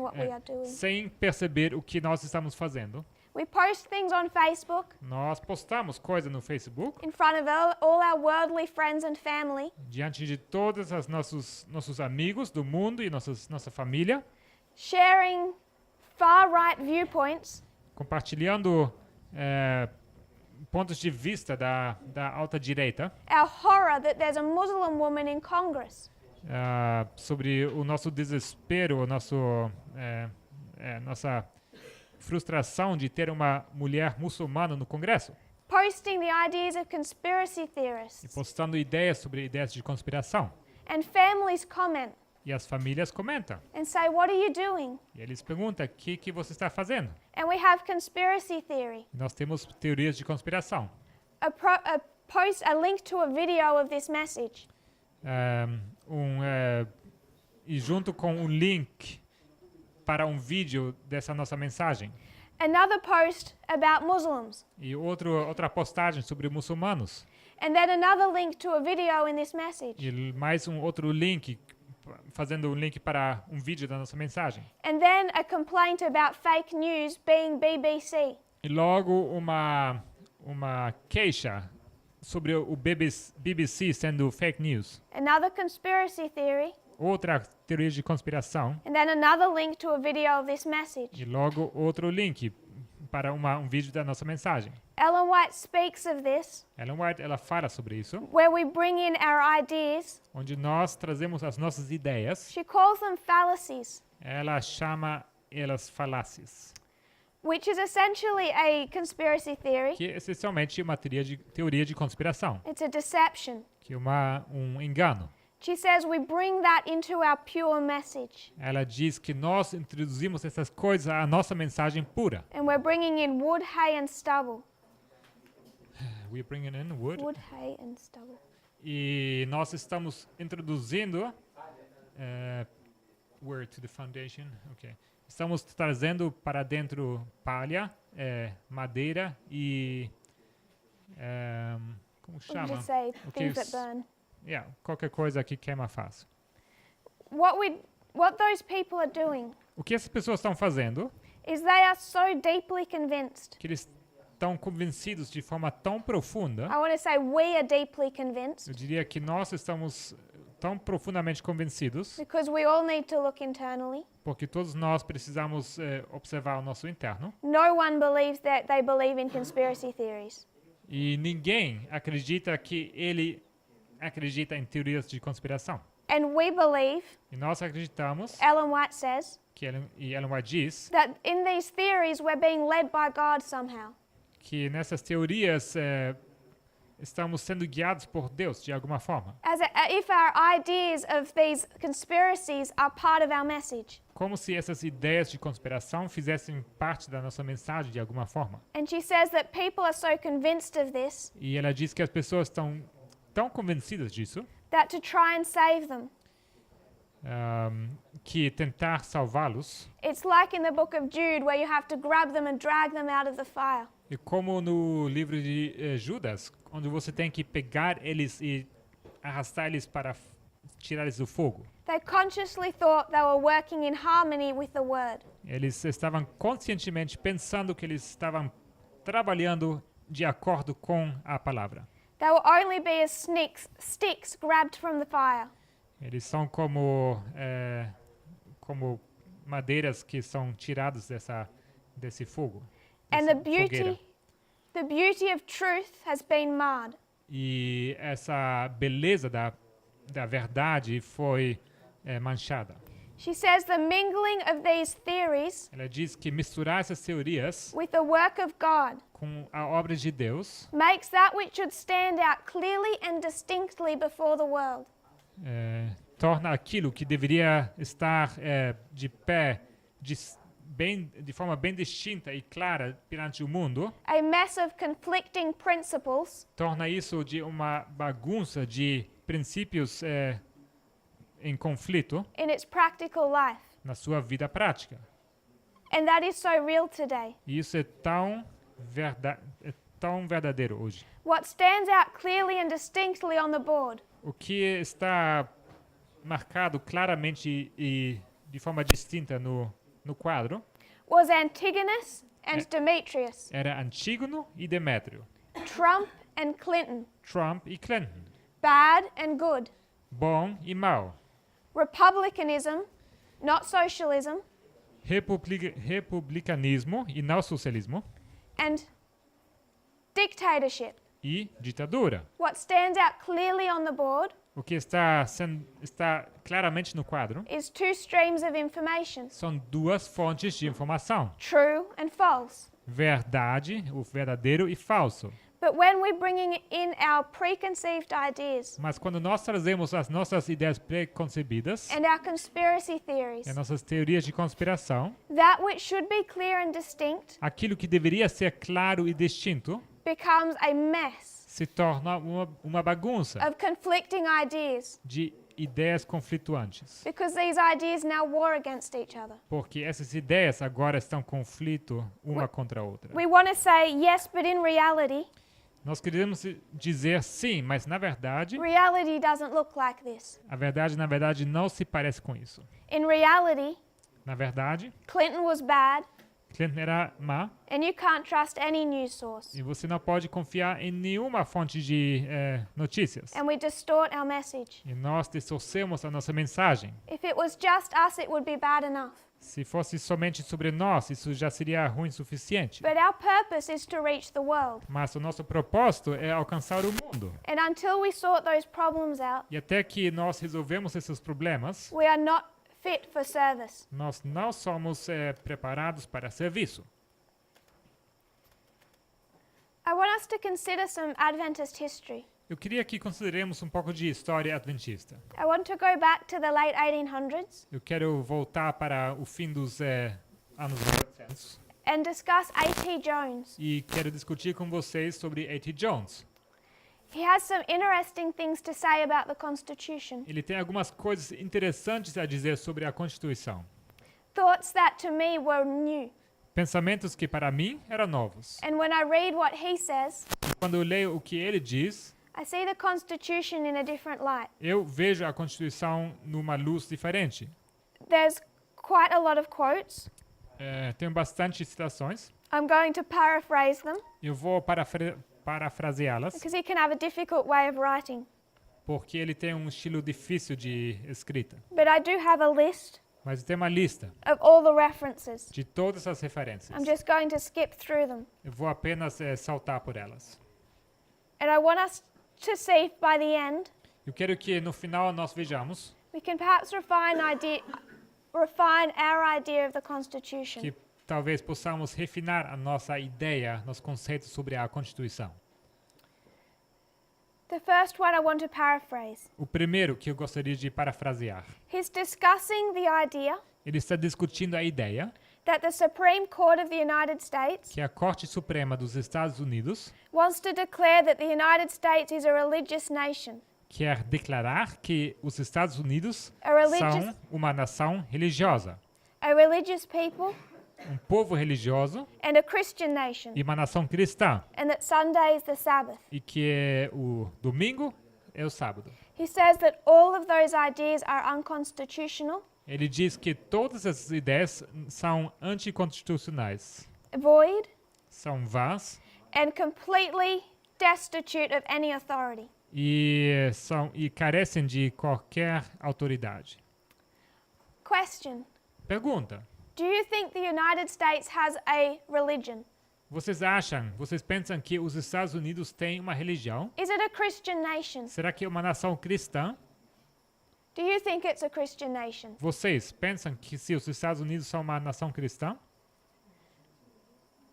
[SPEAKER 1] what we are doing.
[SPEAKER 2] Sem perceber o que nós estamos fazendo.
[SPEAKER 1] We post things on Facebook
[SPEAKER 2] Nós postamos coisas no Facebook
[SPEAKER 1] in front of all our worldly friends and family,
[SPEAKER 2] diante de todos os nossos amigos do mundo e nossa família,
[SPEAKER 1] sharing far-right viewpoints,
[SPEAKER 2] compartilhando pontos de vista da alta direita
[SPEAKER 1] our horror that there's a Muslim woman in Congress,
[SPEAKER 2] sobre o nosso desespero, nossa frustração de ter uma mulher muçulmana no Congresso,
[SPEAKER 1] posting the ideas of conspiracy
[SPEAKER 2] e
[SPEAKER 1] theorists.
[SPEAKER 2] postando ideias sobre ideias de conspiração.
[SPEAKER 1] And families comment
[SPEAKER 2] E as famílias comentam.
[SPEAKER 1] and say, what are you doing?
[SPEAKER 2] E eles perguntam, o que você está fazendo?
[SPEAKER 1] And we have conspiracy theory.
[SPEAKER 2] E nós temos teorias de conspiração.
[SPEAKER 1] A link to a video of this message.
[SPEAKER 2] E junto com um link para um vídeo dessa nossa mensagem.
[SPEAKER 1] Another post about Muslims.
[SPEAKER 2] E outra postagem sobre muçulmanos.
[SPEAKER 1] And then another link to a video in this message.
[SPEAKER 2] E mais outro link, fazendo um link para um vídeo da nossa mensagem.
[SPEAKER 1] And then a complaint about fake news being BBC.
[SPEAKER 2] E logo uma queixa sobre o BBC sendo fake news.
[SPEAKER 1] Another conspiracy theory.
[SPEAKER 2] Outra teoria de conspiração.
[SPEAKER 1] And then another link to a video of this message.
[SPEAKER 2] E logo outro link para um vídeo da nossa mensagem.
[SPEAKER 1] Ellen White speaks of this,
[SPEAKER 2] Ellen White, ela fala sobre isso,
[SPEAKER 1] where we bring in our ideas.
[SPEAKER 2] onde nós trazemos as nossas ideias.
[SPEAKER 1] She calls them fallacies,
[SPEAKER 2] Ela chama elas falácias,
[SPEAKER 1] which is essentially a conspiracy theory.
[SPEAKER 2] que é essencialmente uma teoria de conspiração,
[SPEAKER 1] It's a deception.
[SPEAKER 2] que é um engano.
[SPEAKER 1] She says we bring that into our pure message.
[SPEAKER 2] Ela diz que nós introduzimos essas coisas à nossa mensagem pura.
[SPEAKER 1] And we're bringing in wood, hay, and stubble.
[SPEAKER 2] We bring in wood.
[SPEAKER 1] Wood, hay, and stubble.
[SPEAKER 2] E nós estamos introduzindo where to the foundation. Okay. Estamos trazendo para dentro palha, madeira e como
[SPEAKER 1] We
[SPEAKER 2] chama?
[SPEAKER 1] just say
[SPEAKER 2] Okay,
[SPEAKER 1] things that burn.
[SPEAKER 2] Qualquer coisa que queima fácil.
[SPEAKER 1] What those people are doing
[SPEAKER 2] O que essas pessoas estão fazendo?
[SPEAKER 1] is they are so deeply convinced.
[SPEAKER 2] Que eles estão convencidos de forma tão profunda.
[SPEAKER 1] I want to say we are deeply convinced
[SPEAKER 2] Eu diria que nós estamos tão profundamente convencidos,
[SPEAKER 1] because we all need to look internally.
[SPEAKER 2] porque todos nós precisamos observar o nosso interno.
[SPEAKER 1] No one believes that they believe in conspiracy theories.
[SPEAKER 2] E ninguém acredita que ele acredita em teorias de conspiração.
[SPEAKER 1] And we believe,
[SPEAKER 2] E nós acreditamos,
[SPEAKER 1] Ellen White says,
[SPEAKER 2] Ellen White diz,
[SPEAKER 1] that in these theories we're being led by God somehow.
[SPEAKER 2] que nessas teorias estamos sendo guiados por Deus de alguma forma.
[SPEAKER 1] If our ideas of these conspiracies are part of our message.
[SPEAKER 2] Como se essas ideias de conspiração fizessem parte da nossa mensagem de alguma forma.
[SPEAKER 1] And she says that people are so convinced of this
[SPEAKER 2] E ela diz que as pessoas estão tão convencidas disso
[SPEAKER 1] that to try and save them,
[SPEAKER 2] que tentar salvá-los
[SPEAKER 1] it's like in the book of Jude where you have to grab them and drag them out of the fire.
[SPEAKER 2] é como no livro de Judas, onde você tem que pegar eles e arrastar eles para tirar eles do fogo.
[SPEAKER 1] They consciously thought they were working in harmony with the word.
[SPEAKER 2] Eles estavam conscientemente pensando que eles estavam trabalhando de acordo com a palavra.
[SPEAKER 1] They will only be as sticks grabbed from the fire.
[SPEAKER 2] Eles são como madeiras que são tiradas desse fogo.
[SPEAKER 1] And
[SPEAKER 2] dessa fogueira.
[SPEAKER 1] the beauty of truth has been marred.
[SPEAKER 2] E essa beleza da verdade foi manchada.
[SPEAKER 1] She says the mingling of these theories
[SPEAKER 2] Ela diz que misturar essas teorias
[SPEAKER 1] with the work of God
[SPEAKER 2] com a obra de Deus
[SPEAKER 1] makes that which should stand out clearly and distinctly before the world
[SPEAKER 2] torna aquilo que deveria estar de pé de forma bem distinta e clara perante o mundo,
[SPEAKER 1] a mess of conflicting principles
[SPEAKER 2] torna isso de uma bagunça de princípios em conflito
[SPEAKER 1] in its practical life.
[SPEAKER 2] na sua vida prática.
[SPEAKER 1] And that is so real today.
[SPEAKER 2] E isso é tão verdadeiro hoje.
[SPEAKER 1] What stands out clearly and distinctly on the board
[SPEAKER 2] O que está marcado claramente e de forma distinta no quadro
[SPEAKER 1] was Antigonus and Demetrius,
[SPEAKER 2] era Antígono e Demétrio,
[SPEAKER 1] Trump and Clinton,
[SPEAKER 2] Trump e Clinton,
[SPEAKER 1] bad and good,
[SPEAKER 2] bom e mau,
[SPEAKER 1] republicanism, not socialism,
[SPEAKER 2] republicanismo e não socialismo,
[SPEAKER 1] and dictatorship.
[SPEAKER 2] e ditadura.
[SPEAKER 1] What stands out clearly on the board
[SPEAKER 2] O que está claramente no quadro
[SPEAKER 1] is two streams of information,
[SPEAKER 2] são duas fontes de informação:
[SPEAKER 1] true and false.
[SPEAKER 2] verdade, o verdadeiro e falso.
[SPEAKER 1] But when we're bringing in our preconceived ideas
[SPEAKER 2] Mas quando nós trazemos as nossas ideias preconcebidas
[SPEAKER 1] and our conspiracy theories,
[SPEAKER 2] e as nossas teorias de conspiração,
[SPEAKER 1] that which should be clear and distinct
[SPEAKER 2] aquilo que deveria ser claro e distinto
[SPEAKER 1] becomes a mess
[SPEAKER 2] se torna uma bagunça
[SPEAKER 1] of conflicting ideas
[SPEAKER 2] de ideias conflituantes.
[SPEAKER 1] because these ideas now war against each other.
[SPEAKER 2] Porque essas ideias agora estão em conflito uma contra a outra.
[SPEAKER 1] We want to say yes, but in reality,
[SPEAKER 2] Nós queremos dizer sim, mas na verdade,
[SPEAKER 1] reality doesn't look like this.
[SPEAKER 2] a verdade na verdade não se parece com isso.
[SPEAKER 1] In reality,
[SPEAKER 2] Na verdade,
[SPEAKER 1] Clinton was bad,
[SPEAKER 2] Clinton era má
[SPEAKER 1] and you can't trust any news source.
[SPEAKER 2] e você não pode confiar em nenhuma fonte de notícias.
[SPEAKER 1] And we distort our message.
[SPEAKER 2] E nós distorcemos a nossa mensagem.
[SPEAKER 1] If it was just us, it would be bad enough.
[SPEAKER 2] Se fosse somente sobre nós, isso já seria ruim o suficiente.
[SPEAKER 1] But our purpose is to reach the world.
[SPEAKER 2] Mas o nosso propósito é alcançar o mundo.
[SPEAKER 1] And until we sort those problems out,
[SPEAKER 2] E até que nós resolvemos esses problemas,
[SPEAKER 1] we are not fit for service.
[SPEAKER 2] nós não somos preparados para serviço.
[SPEAKER 1] I want us to consider some Adventist history.
[SPEAKER 2] Eu queria que consideremos um pouco de história adventista.
[SPEAKER 1] I want to go back to the late 1800s
[SPEAKER 2] Eu quero voltar para o fim dos anos 1800
[SPEAKER 1] and discuss A.T. Jones.
[SPEAKER 2] e quero discutir com vocês sobre A.T. Jones.
[SPEAKER 1] He has some interesting things to say about the Constitution.
[SPEAKER 2] Ele tem algumas coisas interessantes a dizer sobre a Constituição.
[SPEAKER 1] Thoughts that to me were new.
[SPEAKER 2] Pensamentos que para mim eram novos.
[SPEAKER 1] And when I read what he says,
[SPEAKER 2] E quando eu leio o que ele diz,
[SPEAKER 1] I see the Constitution in a different light.
[SPEAKER 2] eu vejo a Constituição numa luz diferente.
[SPEAKER 1] There's quite a lot of quotes.
[SPEAKER 2] Tenho bastante citações.
[SPEAKER 1] I'm going to paraphrase them
[SPEAKER 2] Eu vou parafraseá-las,
[SPEAKER 1] because he can have a difficult way of writing.
[SPEAKER 2] porque ele tem um estilo difícil de escrita.
[SPEAKER 1] But I do have a list
[SPEAKER 2] Mas tem uma lista
[SPEAKER 1] of all the references.
[SPEAKER 2] de todas as referências.
[SPEAKER 1] I'm just going to skip through them.
[SPEAKER 2] Eu vou apenas saltar por elas.
[SPEAKER 1] And I want us to see if by the end
[SPEAKER 2] Eu quero que no final nós vejamos
[SPEAKER 1] we can perhaps refine our idea of the Constitution.
[SPEAKER 2] que talvez possamos refinar a nossa ideia, nosso conceito sobre a Constituição.
[SPEAKER 1] The first one I want to paraphrase.
[SPEAKER 2] O primeiro que eu gostaria de parafrasear.
[SPEAKER 1] He's discussing the idea
[SPEAKER 2] Ele está discutindo a ideia
[SPEAKER 1] that the Supreme Court of the United States
[SPEAKER 2] que a Corte Suprema dos Estados Unidos
[SPEAKER 1] wants to declare that the United States is a religious nation.
[SPEAKER 2] quer declarar que os Estados Unidos
[SPEAKER 1] A religious-
[SPEAKER 2] são uma nação religiosa,
[SPEAKER 1] A religious people
[SPEAKER 2] um povo religioso
[SPEAKER 1] and a Christian nation,
[SPEAKER 2] e uma nação cristã,
[SPEAKER 1] and that Sunday is the Sabbath.
[SPEAKER 2] e que o domingo é o sábado.
[SPEAKER 1] He says that all of those ideas are unconstitutional,
[SPEAKER 2] Ele diz que todas essas ideias são anticonstitucionais,
[SPEAKER 1] void,
[SPEAKER 2] são vãs
[SPEAKER 1] and completely destitute of any authority.
[SPEAKER 2] e carecem de qualquer autoridade.
[SPEAKER 1] Question:
[SPEAKER 2] Pergunta:
[SPEAKER 1] do you think the United States has a religion?
[SPEAKER 2] vocês pensam que os Estados Unidos têm uma religião?
[SPEAKER 1] Is it a Christian nation?
[SPEAKER 2] Será que é uma nação cristã?
[SPEAKER 1] Do you think it's a Christian nation?
[SPEAKER 2] Vocês pensam que se os Estados Unidos são uma nação cristã?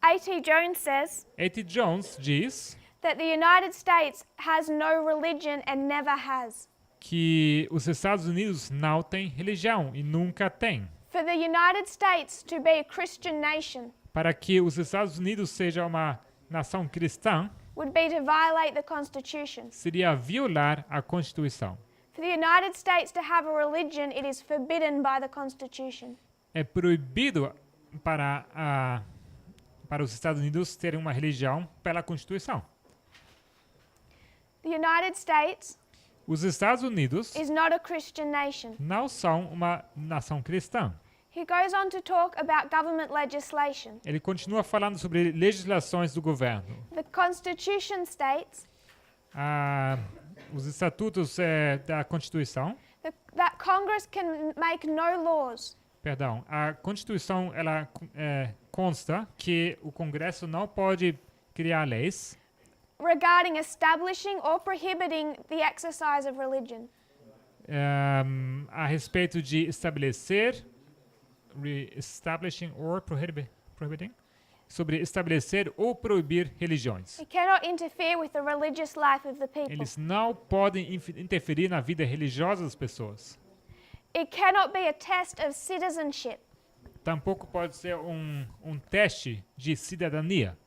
[SPEAKER 1] A.T. Jones says
[SPEAKER 2] A.T. Jones diz
[SPEAKER 1] that the United States has no religion and never has.
[SPEAKER 2] que os Estados Unidos não têm religião e nunca têm.
[SPEAKER 1] For the United States to be a Christian nation
[SPEAKER 2] Para que os Estados Unidos seja uma nação cristã,
[SPEAKER 1] would be to violate the Constitution.
[SPEAKER 2] seria violar a Constituição.
[SPEAKER 1] For the United States to have a religion, it is forbidden by the Constitution.
[SPEAKER 2] É proibido para os Estados Unidos terem uma religião pela Constituição.
[SPEAKER 1] The United States
[SPEAKER 2] Os Estados Unidos
[SPEAKER 1] is not a Christian nation.
[SPEAKER 2] não são uma nação cristã.
[SPEAKER 1] He goes on to talk about government legislation.
[SPEAKER 2] Ele continua falando sobre legislações do governo.
[SPEAKER 1] The Constitution states
[SPEAKER 2] Os estatutos da Constituição,
[SPEAKER 1] that Congress can make no laws
[SPEAKER 2] perdão, a Constituição ela consta que o Congresso não pode criar leis
[SPEAKER 1] regarding establishing or prohibiting the exercise of religion.
[SPEAKER 2] a respeito de estabelecer, establishing or prohibiting, sobre estabelecer ou proibir religiões.
[SPEAKER 1] It cannot interfere with the religious life of the people.
[SPEAKER 2] Eles não podem interferir na vida religiosa das pessoas.
[SPEAKER 1] It cannot be a test of citizenship.
[SPEAKER 2] Tampouco pode ser um teste de cidadania.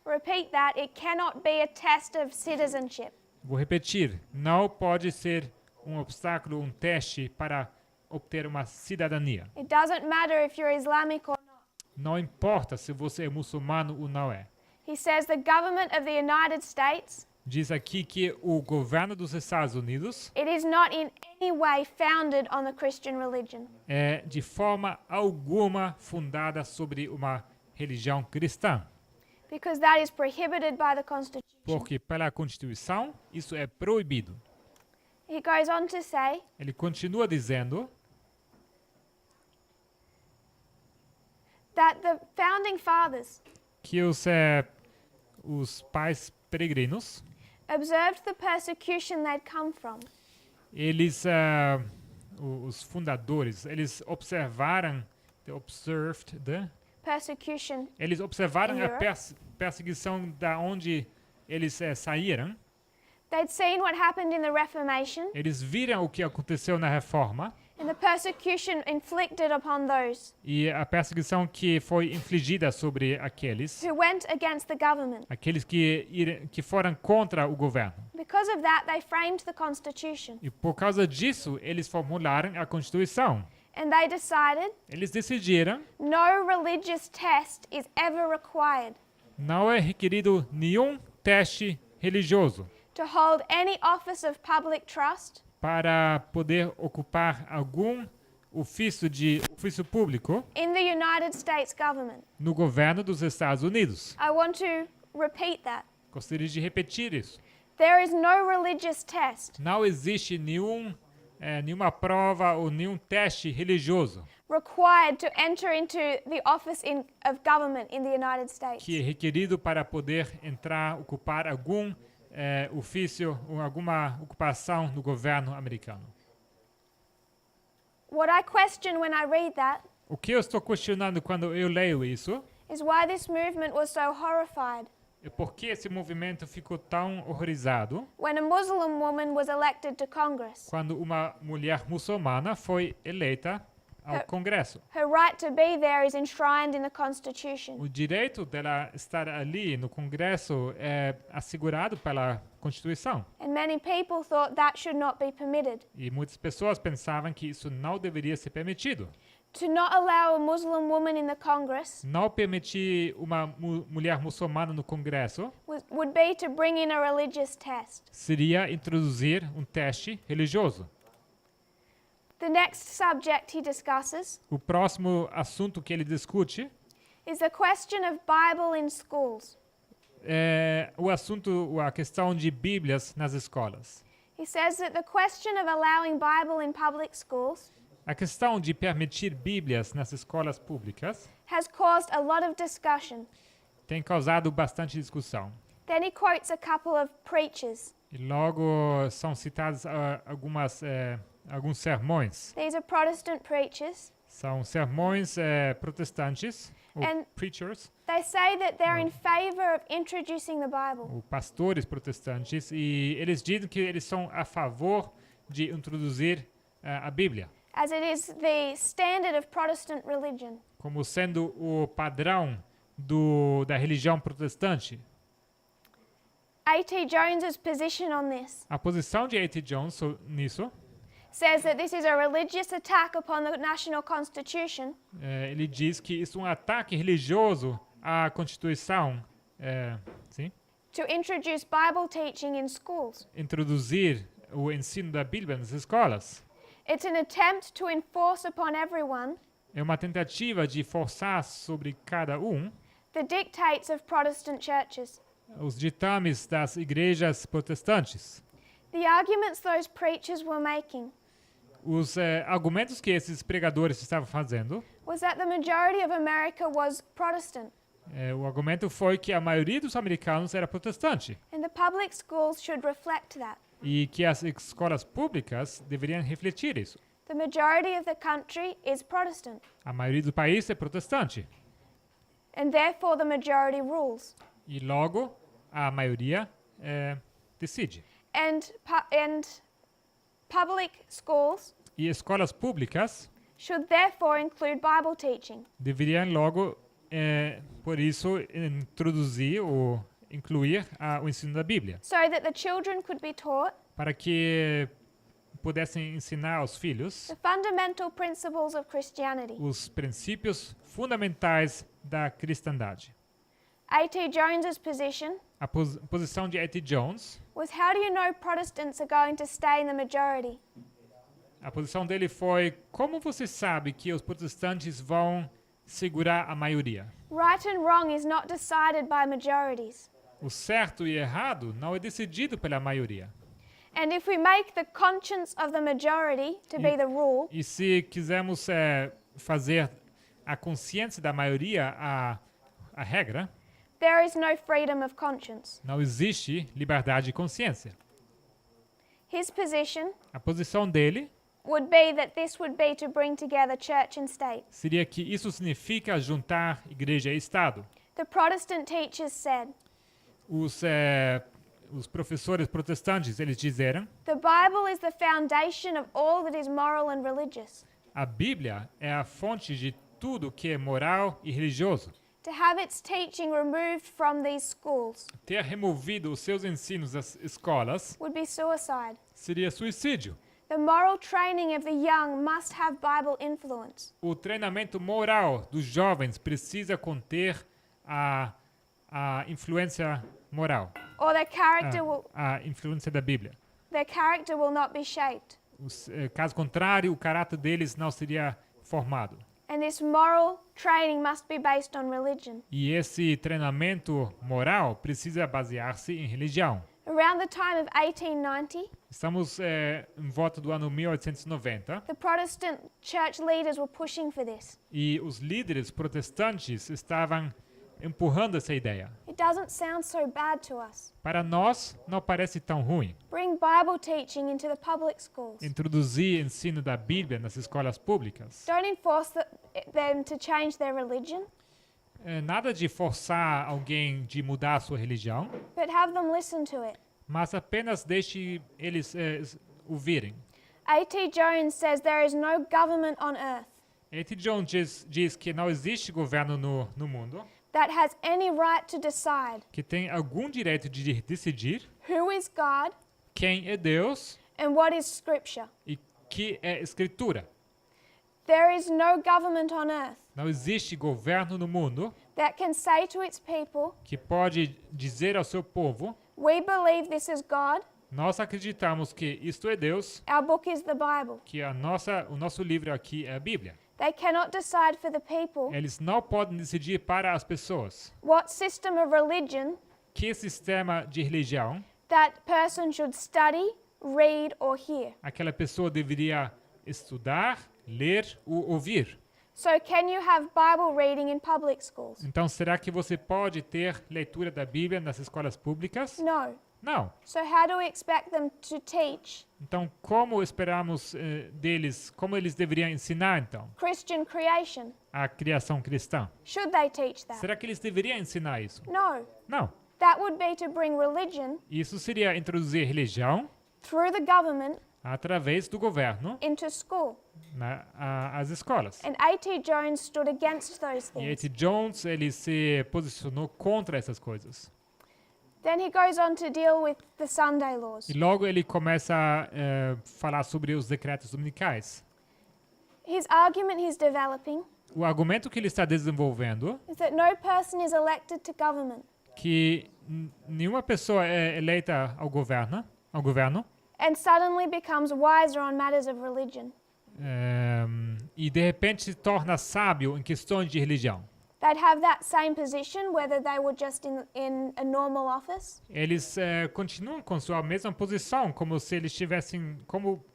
[SPEAKER 1] Repeat that. It cannot be a test of citizenship.
[SPEAKER 2] Vou repetir, não pode ser um obstáculo, um teste para obter uma cidadania.
[SPEAKER 1] It doesn't matter if you're Islamic or not.
[SPEAKER 2] Não importa se você é muçulmano ou não é.
[SPEAKER 1] He says the government of the United States,
[SPEAKER 2] Diz aqui que o governo dos Estados Unidos
[SPEAKER 1] it is not in any way founded on the Christian religion.
[SPEAKER 2] é de forma alguma fundada sobre uma religião cristã.
[SPEAKER 1] Because that is prohibited by the Constitution.
[SPEAKER 2] Porque pela Constituição isso é proibido.
[SPEAKER 1] He goes on to say
[SPEAKER 2] Ele continua dizendo
[SPEAKER 1] that the founding fathers
[SPEAKER 2] que os pais peregrinos,
[SPEAKER 1] observed the persecution they'd come from.
[SPEAKER 2] eles, os fundadores, eles observaram,
[SPEAKER 1] Persecution.
[SPEAKER 2] eles observaram
[SPEAKER 1] In
[SPEAKER 2] a
[SPEAKER 1] Europe?
[SPEAKER 2] perseguição da onde eles saíram.
[SPEAKER 1] They'd seen what happened in the Reformation
[SPEAKER 2] Eles viram o que aconteceu na Reforma
[SPEAKER 1] and the persecution inflicted upon those
[SPEAKER 2] e a perseguição que foi infligida sobre aqueles
[SPEAKER 1] who went against the government.
[SPEAKER 2] que foram contra o governo.
[SPEAKER 1] Because of that, they framed the Constitution.
[SPEAKER 2] E por causa disso, eles formularam a Constituição.
[SPEAKER 1] And they decided
[SPEAKER 2] Eles decidiram,
[SPEAKER 1] no religious test is ever required
[SPEAKER 2] não é requerido nenhum teste religioso
[SPEAKER 1] to hold any office of public trust
[SPEAKER 2] para poder ocupar algum ofício público
[SPEAKER 1] in the United States government.
[SPEAKER 2] no governo dos Estados Unidos.
[SPEAKER 1] I want to repeat that.
[SPEAKER 2] Gostaria de repetir isso.
[SPEAKER 1] There is no religious test
[SPEAKER 2] Não existe nenhuma prova ou nenhum teste religioso
[SPEAKER 1] required to enter into the office of government in the United States.
[SPEAKER 2] que é requerido para poder ocupar algum ofício ou alguma ocupação no governo americano.
[SPEAKER 1] What I question when I read that
[SPEAKER 2] O que eu estou questionando quando eu leio isso
[SPEAKER 1] is why this movement was so horrified
[SPEAKER 2] E por que esse movimento ficou tão horrorizado
[SPEAKER 1] when a Muslim woman was elected to Congress?
[SPEAKER 2] quando uma mulher muçulmana foi eleita ao Congresso?
[SPEAKER 1] Her right to be there is enshrined in the Constitution.
[SPEAKER 2] O direito dela estar ali no Congresso é assegurado pela Constituição.
[SPEAKER 1] And many people thought that should not be permitted.
[SPEAKER 2] E muitas pessoas pensavam que isso não deveria ser permitido.
[SPEAKER 1] To not allow a Muslim woman in the Congress
[SPEAKER 2] Não permitir uma mulher muçulmana no Congresso
[SPEAKER 1] would be to bring in a religious test.
[SPEAKER 2] seria introduzir um teste religioso.
[SPEAKER 1] The next subject he discusses
[SPEAKER 2] O próximo assunto que ele discute
[SPEAKER 1] is the question of Bible in schools.
[SPEAKER 2] é a questão de Bíblias nas escolas.
[SPEAKER 1] He says that the question of allowing Bible in public schools
[SPEAKER 2] A questão de permitir Bíblias nas escolas públicas
[SPEAKER 1] has caused a lot of discussion.
[SPEAKER 2] tem causado bastante discussão.
[SPEAKER 1] Then he quotes a couple of preachers.
[SPEAKER 2] E logo são citados alguns sermões.
[SPEAKER 1] These are Protestant preachers.
[SPEAKER 2] São sermões protestantes, ou
[SPEAKER 1] And-
[SPEAKER 2] preachers,
[SPEAKER 1] They say that they're in favor of introducing the Bible.
[SPEAKER 2] ou pastores protestantes, e eles dizem que eles são a favor de introduzir a Bíblia,
[SPEAKER 1] As it is the standard of Protestant religion.
[SPEAKER 2] como sendo o padrão da religião protestante.
[SPEAKER 1] A.T. Jones's position on this
[SPEAKER 2] A posição de A.T. Jones nisso,
[SPEAKER 1] says that this is a religious attack upon the national constitution
[SPEAKER 2] ele diz que isso é um ataque religioso à Constituição, sim?
[SPEAKER 1] to introduce Bible teaching in schools.
[SPEAKER 2] Introduzir o ensino da Bíblia nas escolas.
[SPEAKER 1] It's an attempt to enforce upon everyone
[SPEAKER 2] É uma tentativa de forçar sobre cada
[SPEAKER 1] the dictates of Protestant churches.
[SPEAKER 2] os ditames das igrejas protestantes.
[SPEAKER 1] The arguments those preachers were making
[SPEAKER 2] Os argumentos que esses pregadores estavam fazendo,
[SPEAKER 1] was that the majority of America was Protestant,
[SPEAKER 2] o argumento foi que a maioria dos americanos era protestante
[SPEAKER 1] and the public schools should reflect that.
[SPEAKER 2] e que as escolas públicas deveriam refletir isso.
[SPEAKER 1] The majority of the country is Protestant,
[SPEAKER 2] A maioria do país é protestante
[SPEAKER 1] and therefore the majority rules.
[SPEAKER 2] e logo a maioria decide.
[SPEAKER 1] And public schools
[SPEAKER 2] E escolas públicas
[SPEAKER 1] should therefore include Bible teaching.
[SPEAKER 2] deveriam logo, por isso, introduzir ou incluir o ensino da Bíblia,
[SPEAKER 1] So that the children could be taught
[SPEAKER 2] para que pudessem ensinar aos filhos
[SPEAKER 1] the fundamental principles of Christianity.
[SPEAKER 2] os princípios fundamentais da cristandade.
[SPEAKER 1] A.T. Jones's position
[SPEAKER 2] A posição de A.T. Jones,
[SPEAKER 1] was, how do you know Protestants are going to stay in the majority?
[SPEAKER 2] a posição dele foi: como você sabe que os protestantes vão segurar a maioria?
[SPEAKER 1] Right and wrong is not decided by majorities.
[SPEAKER 2] O certo e errado não é decidido pela maioria.
[SPEAKER 1] And if we make the conscience of the majority to be the rule,
[SPEAKER 2] E se quisermos fazer a consciência da maioria a regra,
[SPEAKER 1] there is no freedom of conscience.
[SPEAKER 2] não existe liberdade de consciência.
[SPEAKER 1] His position
[SPEAKER 2] A posição dele
[SPEAKER 1] would be that this would be to bring together church and state.
[SPEAKER 2] seria que isso significa juntar igreja e Estado.
[SPEAKER 1] The Protestant teachers said,
[SPEAKER 2] Os professores protestantes, eles disseram:
[SPEAKER 1] the Bible is the foundation of all that is moral and religious.
[SPEAKER 2] a Bíblia é a fonte de tudo que é moral e religioso.
[SPEAKER 1] To have its teaching removed from these schools
[SPEAKER 2] Ter removido os seus ensinos das escolas
[SPEAKER 1] would be suicide.
[SPEAKER 2] seria suicídio.
[SPEAKER 1] The moral training of the young must have Bible influence.
[SPEAKER 2] O treinamento moral dos jovens precisa conter a influência moral,
[SPEAKER 1] Or
[SPEAKER 2] a influência da Bíblia.
[SPEAKER 1] their character will not be shaped.
[SPEAKER 2] Caso contrário, o caráter deles não seria formado.
[SPEAKER 1] And this moral training must be based on religion.
[SPEAKER 2] E esse treinamento moral precisa basear-se em religião.
[SPEAKER 1] Around the time of 1890,
[SPEAKER 2] Estamos em volta do ano 1890
[SPEAKER 1] the Protestant church leaders were pushing for this.
[SPEAKER 2] e os líderes protestantes estavam empurrando essa ideia.
[SPEAKER 1] It doesn't sound so bad to us.
[SPEAKER 2] Para nós, não parece tão ruim
[SPEAKER 1] Bring Bible teaching into the public schools.
[SPEAKER 2] introduzir ensino da Bíblia nas escolas públicas.
[SPEAKER 1] Don't enforce them to change their religion.
[SPEAKER 2] nada de forçar alguém de mudar a sua religião,
[SPEAKER 1] but have them listen to it.
[SPEAKER 2] mas apenas deixe eles ouvirem.
[SPEAKER 1] A.T. Jones says there is no government on earth
[SPEAKER 2] A.T. Jones diz que não existe governo no mundo
[SPEAKER 1] that has any right to decide
[SPEAKER 2] que tem algum direito de decidir
[SPEAKER 1] who is God
[SPEAKER 2] quem é Deus
[SPEAKER 1] and what is Scripture.
[SPEAKER 2] e que é Escritura.
[SPEAKER 1] There is no government on earth
[SPEAKER 2] Não existe governo no mundo
[SPEAKER 1] that can say to its people,
[SPEAKER 2] que pode dizer ao seu povo:
[SPEAKER 1] we believe this is God,
[SPEAKER 2] nós acreditamos que isto é Deus,
[SPEAKER 1] our book is the Bible.
[SPEAKER 2] que o nosso livro aqui é a Bíblia.
[SPEAKER 1] They cannot decide for the people
[SPEAKER 2] Eles não podem decidir para as pessoas
[SPEAKER 1] what system of religion
[SPEAKER 2] que sistema de religião
[SPEAKER 1] that person should study, read, or hear.
[SPEAKER 2] aquela pessoa deveria estudar, ler ou ouvir.
[SPEAKER 1] So can you have Bible reading in public schools?
[SPEAKER 2] Então, será que você pode ter leitura da Bíblia nas escolas públicas?
[SPEAKER 1] No.
[SPEAKER 2] Não.
[SPEAKER 1] So how do we expect them to teach
[SPEAKER 2] Então, como esperamos deles, como eles deveriam ensinar, então,
[SPEAKER 1] Christian creation?
[SPEAKER 2] a criação cristã?
[SPEAKER 1] Should they teach that?
[SPEAKER 2] Será que eles deveriam ensinar isso?
[SPEAKER 1] No.
[SPEAKER 2] Não.
[SPEAKER 1] That would be to bring religion
[SPEAKER 2] Isso seria introduzir religião
[SPEAKER 1] through the government
[SPEAKER 2] através do governo
[SPEAKER 1] into school.
[SPEAKER 2] às escolas.
[SPEAKER 1] And A.T. Jones stood against those
[SPEAKER 2] E
[SPEAKER 1] things.
[SPEAKER 2] A.T. Jones, ele se posicionou contra essas coisas.
[SPEAKER 1] Then he goes on to deal with the Sunday laws.
[SPEAKER 2] E logo ele começa a falar sobre os decretos dominicais.
[SPEAKER 1] His argument he's developing
[SPEAKER 2] O argumento que ele está desenvolvendo
[SPEAKER 1] is that no person is elected to government
[SPEAKER 2] que nenhuma pessoa é eleita ao governo
[SPEAKER 1] and suddenly becomes wiser on matters of religion.
[SPEAKER 2] E de repente se torna sábio em questões de religião.
[SPEAKER 1] They'd have that same position whether they were just in a normal office
[SPEAKER 2] Eles continuam com sua mesma posição, como se eles tivessem, como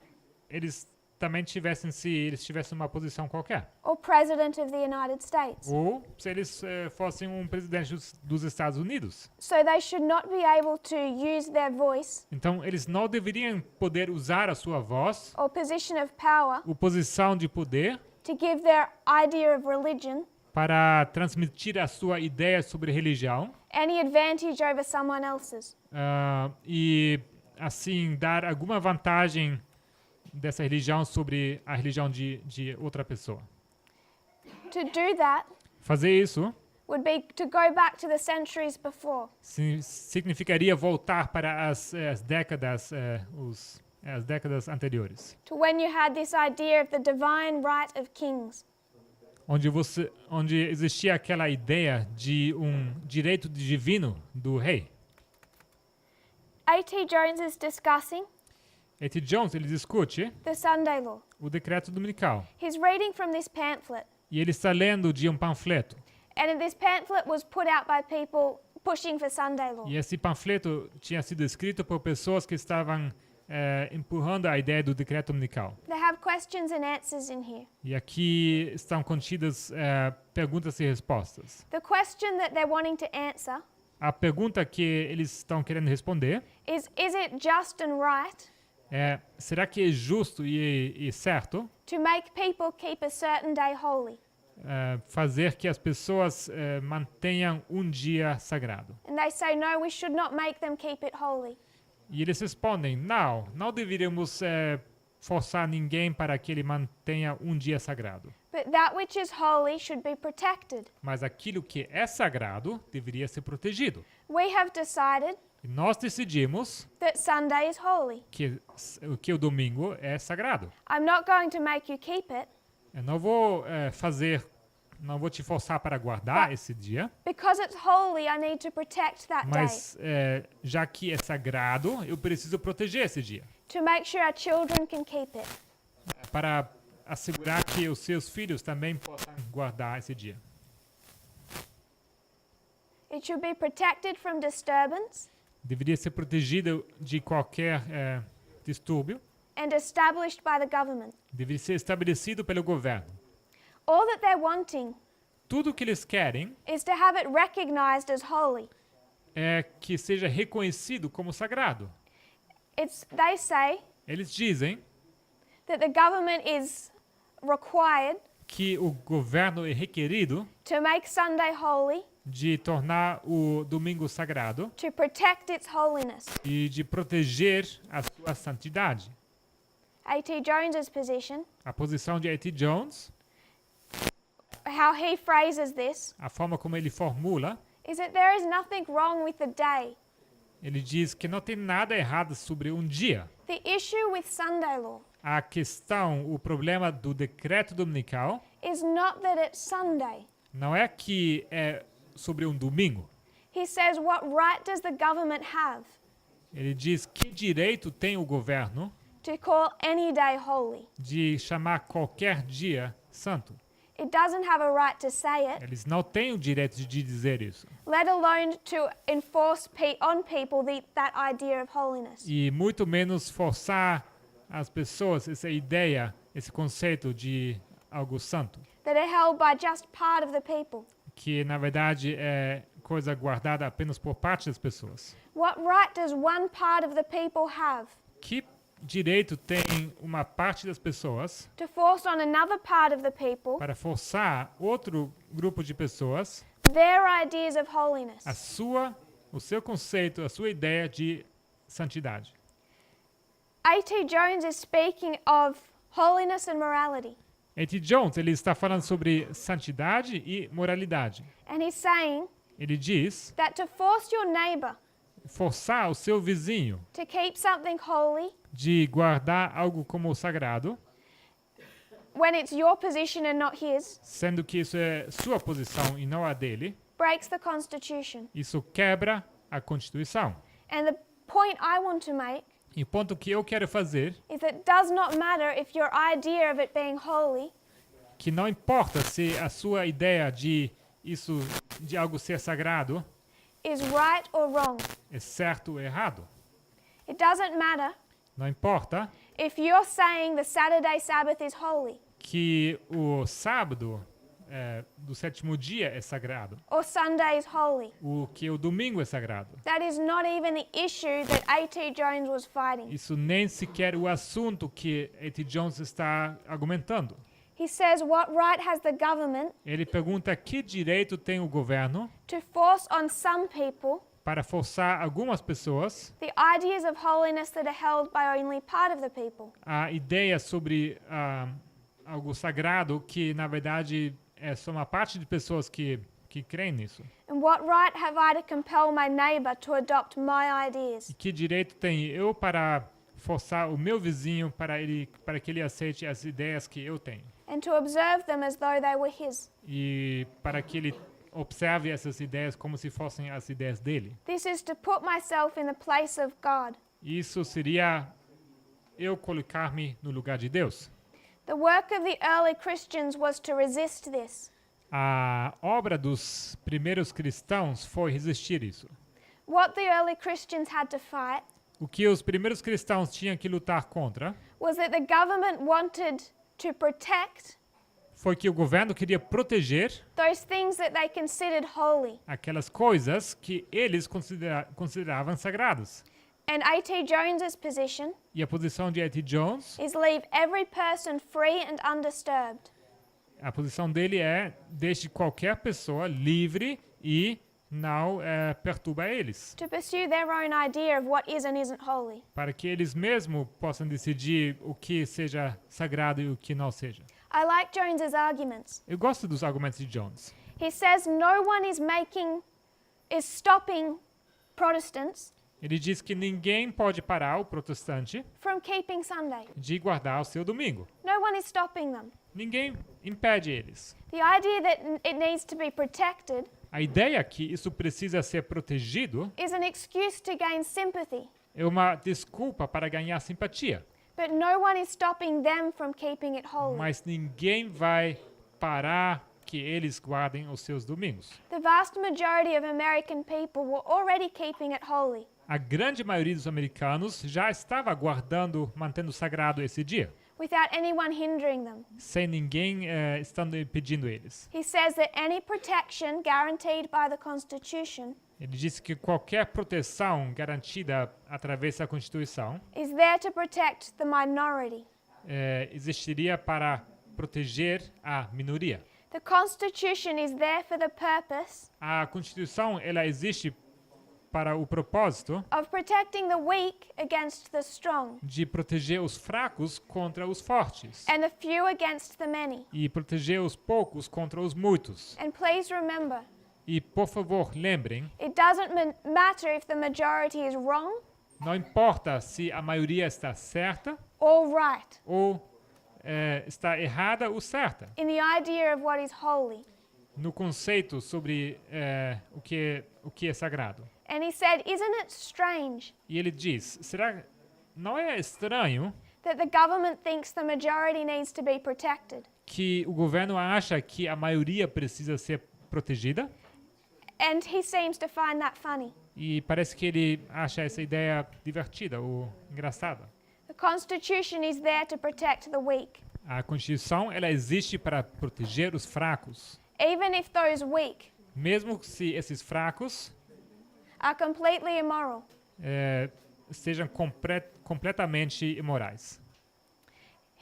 [SPEAKER 2] eles também tivessem, se eles tivessem uma posição qualquer.
[SPEAKER 1] or president of the United States.
[SPEAKER 2] Ou se eles fossem um presidente dos Estados Unidos.
[SPEAKER 1] So they should not be able to use their voice
[SPEAKER 2] Então, eles não deveriam poder usar a sua voz,
[SPEAKER 1] or position of power
[SPEAKER 2] ou posição de poder,
[SPEAKER 1] to give their idea of religion
[SPEAKER 2] para transmitir a sua ideia sobre religião
[SPEAKER 1] any advantage over someone else's.
[SPEAKER 2] e, assim, dar alguma vantagem dessa religião sobre a religião de outra pessoa.
[SPEAKER 1] To do that
[SPEAKER 2] Fazer isso
[SPEAKER 1] would be to go back to the centuries before.
[SPEAKER 2] significaria voltar para as décadas anteriores,
[SPEAKER 1] To when you had this idea of the divine right of kings.
[SPEAKER 2] onde existia aquela ideia de direito divino do rei.
[SPEAKER 1] A.T. Jones is discussing
[SPEAKER 2] A.T. Jones, ele discute
[SPEAKER 1] the Sunday law.
[SPEAKER 2] o decreto dominical
[SPEAKER 1] He's reading from this pamphlet,
[SPEAKER 2] e ele está lendo de um panfleto.
[SPEAKER 1] and this pamphlet was put out by people pushing for Sunday law.
[SPEAKER 2] E esse panfleto tinha sido escrito por pessoas que estavam empurrando a ideia do decreto dominical.
[SPEAKER 1] They have questions and answers in here.
[SPEAKER 2] E aqui estão contidas perguntas e respostas.
[SPEAKER 1] The question that they're wanting to answer
[SPEAKER 2] A pergunta que eles estão querendo responder
[SPEAKER 1] is it just and right
[SPEAKER 2] é: será que é justo e certo
[SPEAKER 1] to make people keep a certain day holy?
[SPEAKER 2] fazer que as pessoas mantenham um dia sagrado?
[SPEAKER 1] And they say, no, we should not make them keep it holy.
[SPEAKER 2] E eles respondem: não deveríamos forçar ninguém para que ele mantenha um dia sagrado.
[SPEAKER 1] But that which is holy should be protected.
[SPEAKER 2] Mas aquilo que é sagrado deveria ser protegido.
[SPEAKER 1] We have decided
[SPEAKER 2] E nós decidimos
[SPEAKER 1] that Sunday is holy.
[SPEAKER 2] que o domingo é sagrado.
[SPEAKER 1] I'm not going to make you keep it
[SPEAKER 2] Eu não vou não vou te forçar para guardar esse dia,
[SPEAKER 1] because it's holy. I need to protect that day
[SPEAKER 2] mas já que é sagrado, eu preciso proteger esse dia
[SPEAKER 1] to make sure our children can keep it.
[SPEAKER 2] para assegurar que os seus filhos também possam guardar esse dia.
[SPEAKER 1] It should be protected from disturbance
[SPEAKER 2] Deveria ser protegido de qualquer distúrbio.
[SPEAKER 1] and established by the government.
[SPEAKER 2] Deveria ser estabelecido pelo governo.
[SPEAKER 1] All that they're wanting
[SPEAKER 2] Tudo o que eles querem
[SPEAKER 1] is to have it recognized as holy.
[SPEAKER 2] é que seja reconhecido como sagrado.
[SPEAKER 1] They say
[SPEAKER 2] Eles dizem
[SPEAKER 1] that the government is required
[SPEAKER 2] que o governo é requerido
[SPEAKER 1] to make Sunday holy,
[SPEAKER 2] de tornar o domingo sagrado
[SPEAKER 1] to protect its holiness.
[SPEAKER 2] e de proteger a sua santidade.
[SPEAKER 1] A.T. Jones's position,
[SPEAKER 2] A posição de A.T. Jones,
[SPEAKER 1] how he phrases this,
[SPEAKER 2] a forma como ele formula,
[SPEAKER 1] is that there is nothing wrong with the day.
[SPEAKER 2] ele diz que não tem nada errado sobre um dia.
[SPEAKER 1] The issue with Sunday law
[SPEAKER 2] A questão, o problema do decreto dominical
[SPEAKER 1] is not that it's Sunday.
[SPEAKER 2] não é que é sobre um domingo.
[SPEAKER 1] He says, what right does the government have
[SPEAKER 2] Ele diz que direito tem o governo
[SPEAKER 1] to call any day holy?
[SPEAKER 2] de chamar qualquer dia santo.
[SPEAKER 1] It doesn't have a right to say it,
[SPEAKER 2] Eles não têm o direito de dizer isso.
[SPEAKER 1] let alone to enforce on people that idea of holiness.
[SPEAKER 2] E muito menos forçar as pessoas essa ideia, esse conceito de algo santo,
[SPEAKER 1] That are held by just part of the people.
[SPEAKER 2] que na verdade é coisa guardada apenas por parte das pessoas.
[SPEAKER 1] What right does one part of the people have
[SPEAKER 2] Que direito tem uma parte das pessoas
[SPEAKER 1] to force on another part of the people
[SPEAKER 2] para forçar outro grupo de pessoas
[SPEAKER 1] their ideas of holiness?
[SPEAKER 2] o seu conceito, a sua ideia de santidade?
[SPEAKER 1] A.T. Jones is speaking of holiness and morality.
[SPEAKER 2] A.T. Jones, ele está falando sobre santidade e moralidade.
[SPEAKER 1] And he's saying
[SPEAKER 2] Ele diz,
[SPEAKER 1] that to force your neighbor
[SPEAKER 2] forçar o seu vizinho
[SPEAKER 1] to keep something holy
[SPEAKER 2] de guardar algo como sagrado,
[SPEAKER 1] when it's your position and not his,
[SPEAKER 2] sendo que isso é sua posição e não a dele,
[SPEAKER 1] breaks the Constitution.
[SPEAKER 2] isso quebra a Constituição.
[SPEAKER 1] And the point I want to make
[SPEAKER 2] E o ponto que eu quero fazer,
[SPEAKER 1] is that it does not matter if your idea of it being holy
[SPEAKER 2] que não importa se a sua ideia de isso, de algo ser sagrado,
[SPEAKER 1] is right or wrong.
[SPEAKER 2] é certo ou errado.
[SPEAKER 1] It doesn't matter
[SPEAKER 2] Não importa
[SPEAKER 1] if you're saying the Saturday Sabbath is holy
[SPEAKER 2] que o sábado do sétimo dia é sagrado,
[SPEAKER 1] or Sunday is holy.
[SPEAKER 2] o que o domingo é sagrado.
[SPEAKER 1] That is not even the issue that A.T. Jones was fighting.
[SPEAKER 2] Isso nem sequer o assunto que A.T. Jones está argumentando.
[SPEAKER 1] He says, what right has the government
[SPEAKER 2] Ele pergunta que direito tem o governo
[SPEAKER 1] to force on some people
[SPEAKER 2] para forçar algumas pessoas
[SPEAKER 1] the ideas of holiness that are held by only part of the people?
[SPEAKER 2] a ideia sobre algo sagrado que, na verdade, é só uma parte de pessoas que creem nisso.
[SPEAKER 1] And what right have I to compel my neighbor to adopt my ideas?
[SPEAKER 2] E que direito tem eu para forçar o meu vizinho para que ele aceite as ideias que eu tenho?
[SPEAKER 1] And to observe them as though they were his?
[SPEAKER 2] E para que ele observe essas ideias como se fossem as ideias dele.
[SPEAKER 1] This is to put myself in the place of God.
[SPEAKER 2] Isso seria eu colocar-me no lugar de Deus.
[SPEAKER 1] The work of the early Christians was to resist this.
[SPEAKER 2] A obra dos primeiros cristãos foi resistir isso.
[SPEAKER 1] What the early Christians had to fight
[SPEAKER 2] O que os primeiros cristãos tinham que lutar contra
[SPEAKER 1] was that the government wanted to protect
[SPEAKER 2] foi que o governo queria proteger
[SPEAKER 1] those things that they considered holy.
[SPEAKER 2] aquelas coisas que eles consideravam sagradas.
[SPEAKER 1] And A.T. Jones's position
[SPEAKER 2] E a posição de A.T. Jones,
[SPEAKER 1] is leave every person free and undisturbed.
[SPEAKER 2] a posição dele é deixe qualquer pessoa livre e não perturba eles,
[SPEAKER 1] To pursue their own idea of what is and isn't holy.
[SPEAKER 2] para que eles mesmos possam decidir o que seja sagrado e o que não seja.
[SPEAKER 1] I like Jones's arguments.
[SPEAKER 2] Eu gosto dos argumentos de Jones.
[SPEAKER 1] He says no one is stopping Protestants
[SPEAKER 2] Ele diz que ninguém pode parar o protestante
[SPEAKER 1] from keeping Sunday.
[SPEAKER 2] de guardar o seu domingo.
[SPEAKER 1] No one is stopping them.
[SPEAKER 2] Ninguém impede eles.
[SPEAKER 1] The idea that it needs to be protected
[SPEAKER 2] A ideia que isso precisa ser protegido
[SPEAKER 1] is an excuse to gain sympathy,
[SPEAKER 2] é uma desculpa para ganhar simpatia.
[SPEAKER 1] but no one is stopping them from keeping it holy.
[SPEAKER 2] Mas ninguém vai parar que eles guardem os seus domingos.
[SPEAKER 1] The vast majority of American people were already keeping it holy.
[SPEAKER 2] A grande maioria dos americanos já estava guardando, mantendo sagrado esse dia,
[SPEAKER 1] Without anyone hindering them.
[SPEAKER 2] sem ninguém estando impedindo eles.
[SPEAKER 1] He says that any protection guaranteed by the Constitution
[SPEAKER 2] Ele disse que qualquer proteção garantida através da Constituição
[SPEAKER 1] is there to protect the minority.
[SPEAKER 2] existiria para proteger a minoria.
[SPEAKER 1] The Constitution is there for the purpose
[SPEAKER 2] A Constituição ela existe para o propósito
[SPEAKER 1] of protecting the weak against the strong
[SPEAKER 2] de proteger os fracos contra os fortes
[SPEAKER 1] and the few against the many.
[SPEAKER 2] e proteger os poucos contra os muitos.
[SPEAKER 1] And please remember,
[SPEAKER 2] E por favor, lembrem,
[SPEAKER 1] it doesn't matter if the majority is wrong
[SPEAKER 2] não importa se a maioria está certa
[SPEAKER 1] or right
[SPEAKER 2] ou está errada ou certa
[SPEAKER 1] in the idea of what is holy.
[SPEAKER 2] no conceito sobre o que é sagrado.
[SPEAKER 1] And he said, isn't it strange
[SPEAKER 2] E ele diz, não é estranho
[SPEAKER 1] that the government thinks the majority needs to be protected?
[SPEAKER 2] que o governo acha que a maioria precisa ser protegida?
[SPEAKER 1] And he seems to find that funny.
[SPEAKER 2] E parece que ele acha essa ideia divertida ou engraçada.
[SPEAKER 1] The Constitution is there to protect the weak,
[SPEAKER 2] A Constituição ela existe para proteger os fracos,
[SPEAKER 1] even if those weak
[SPEAKER 2] mesmo se esses fracos
[SPEAKER 1] are completely immoral.
[SPEAKER 2] sejam completamente imorais.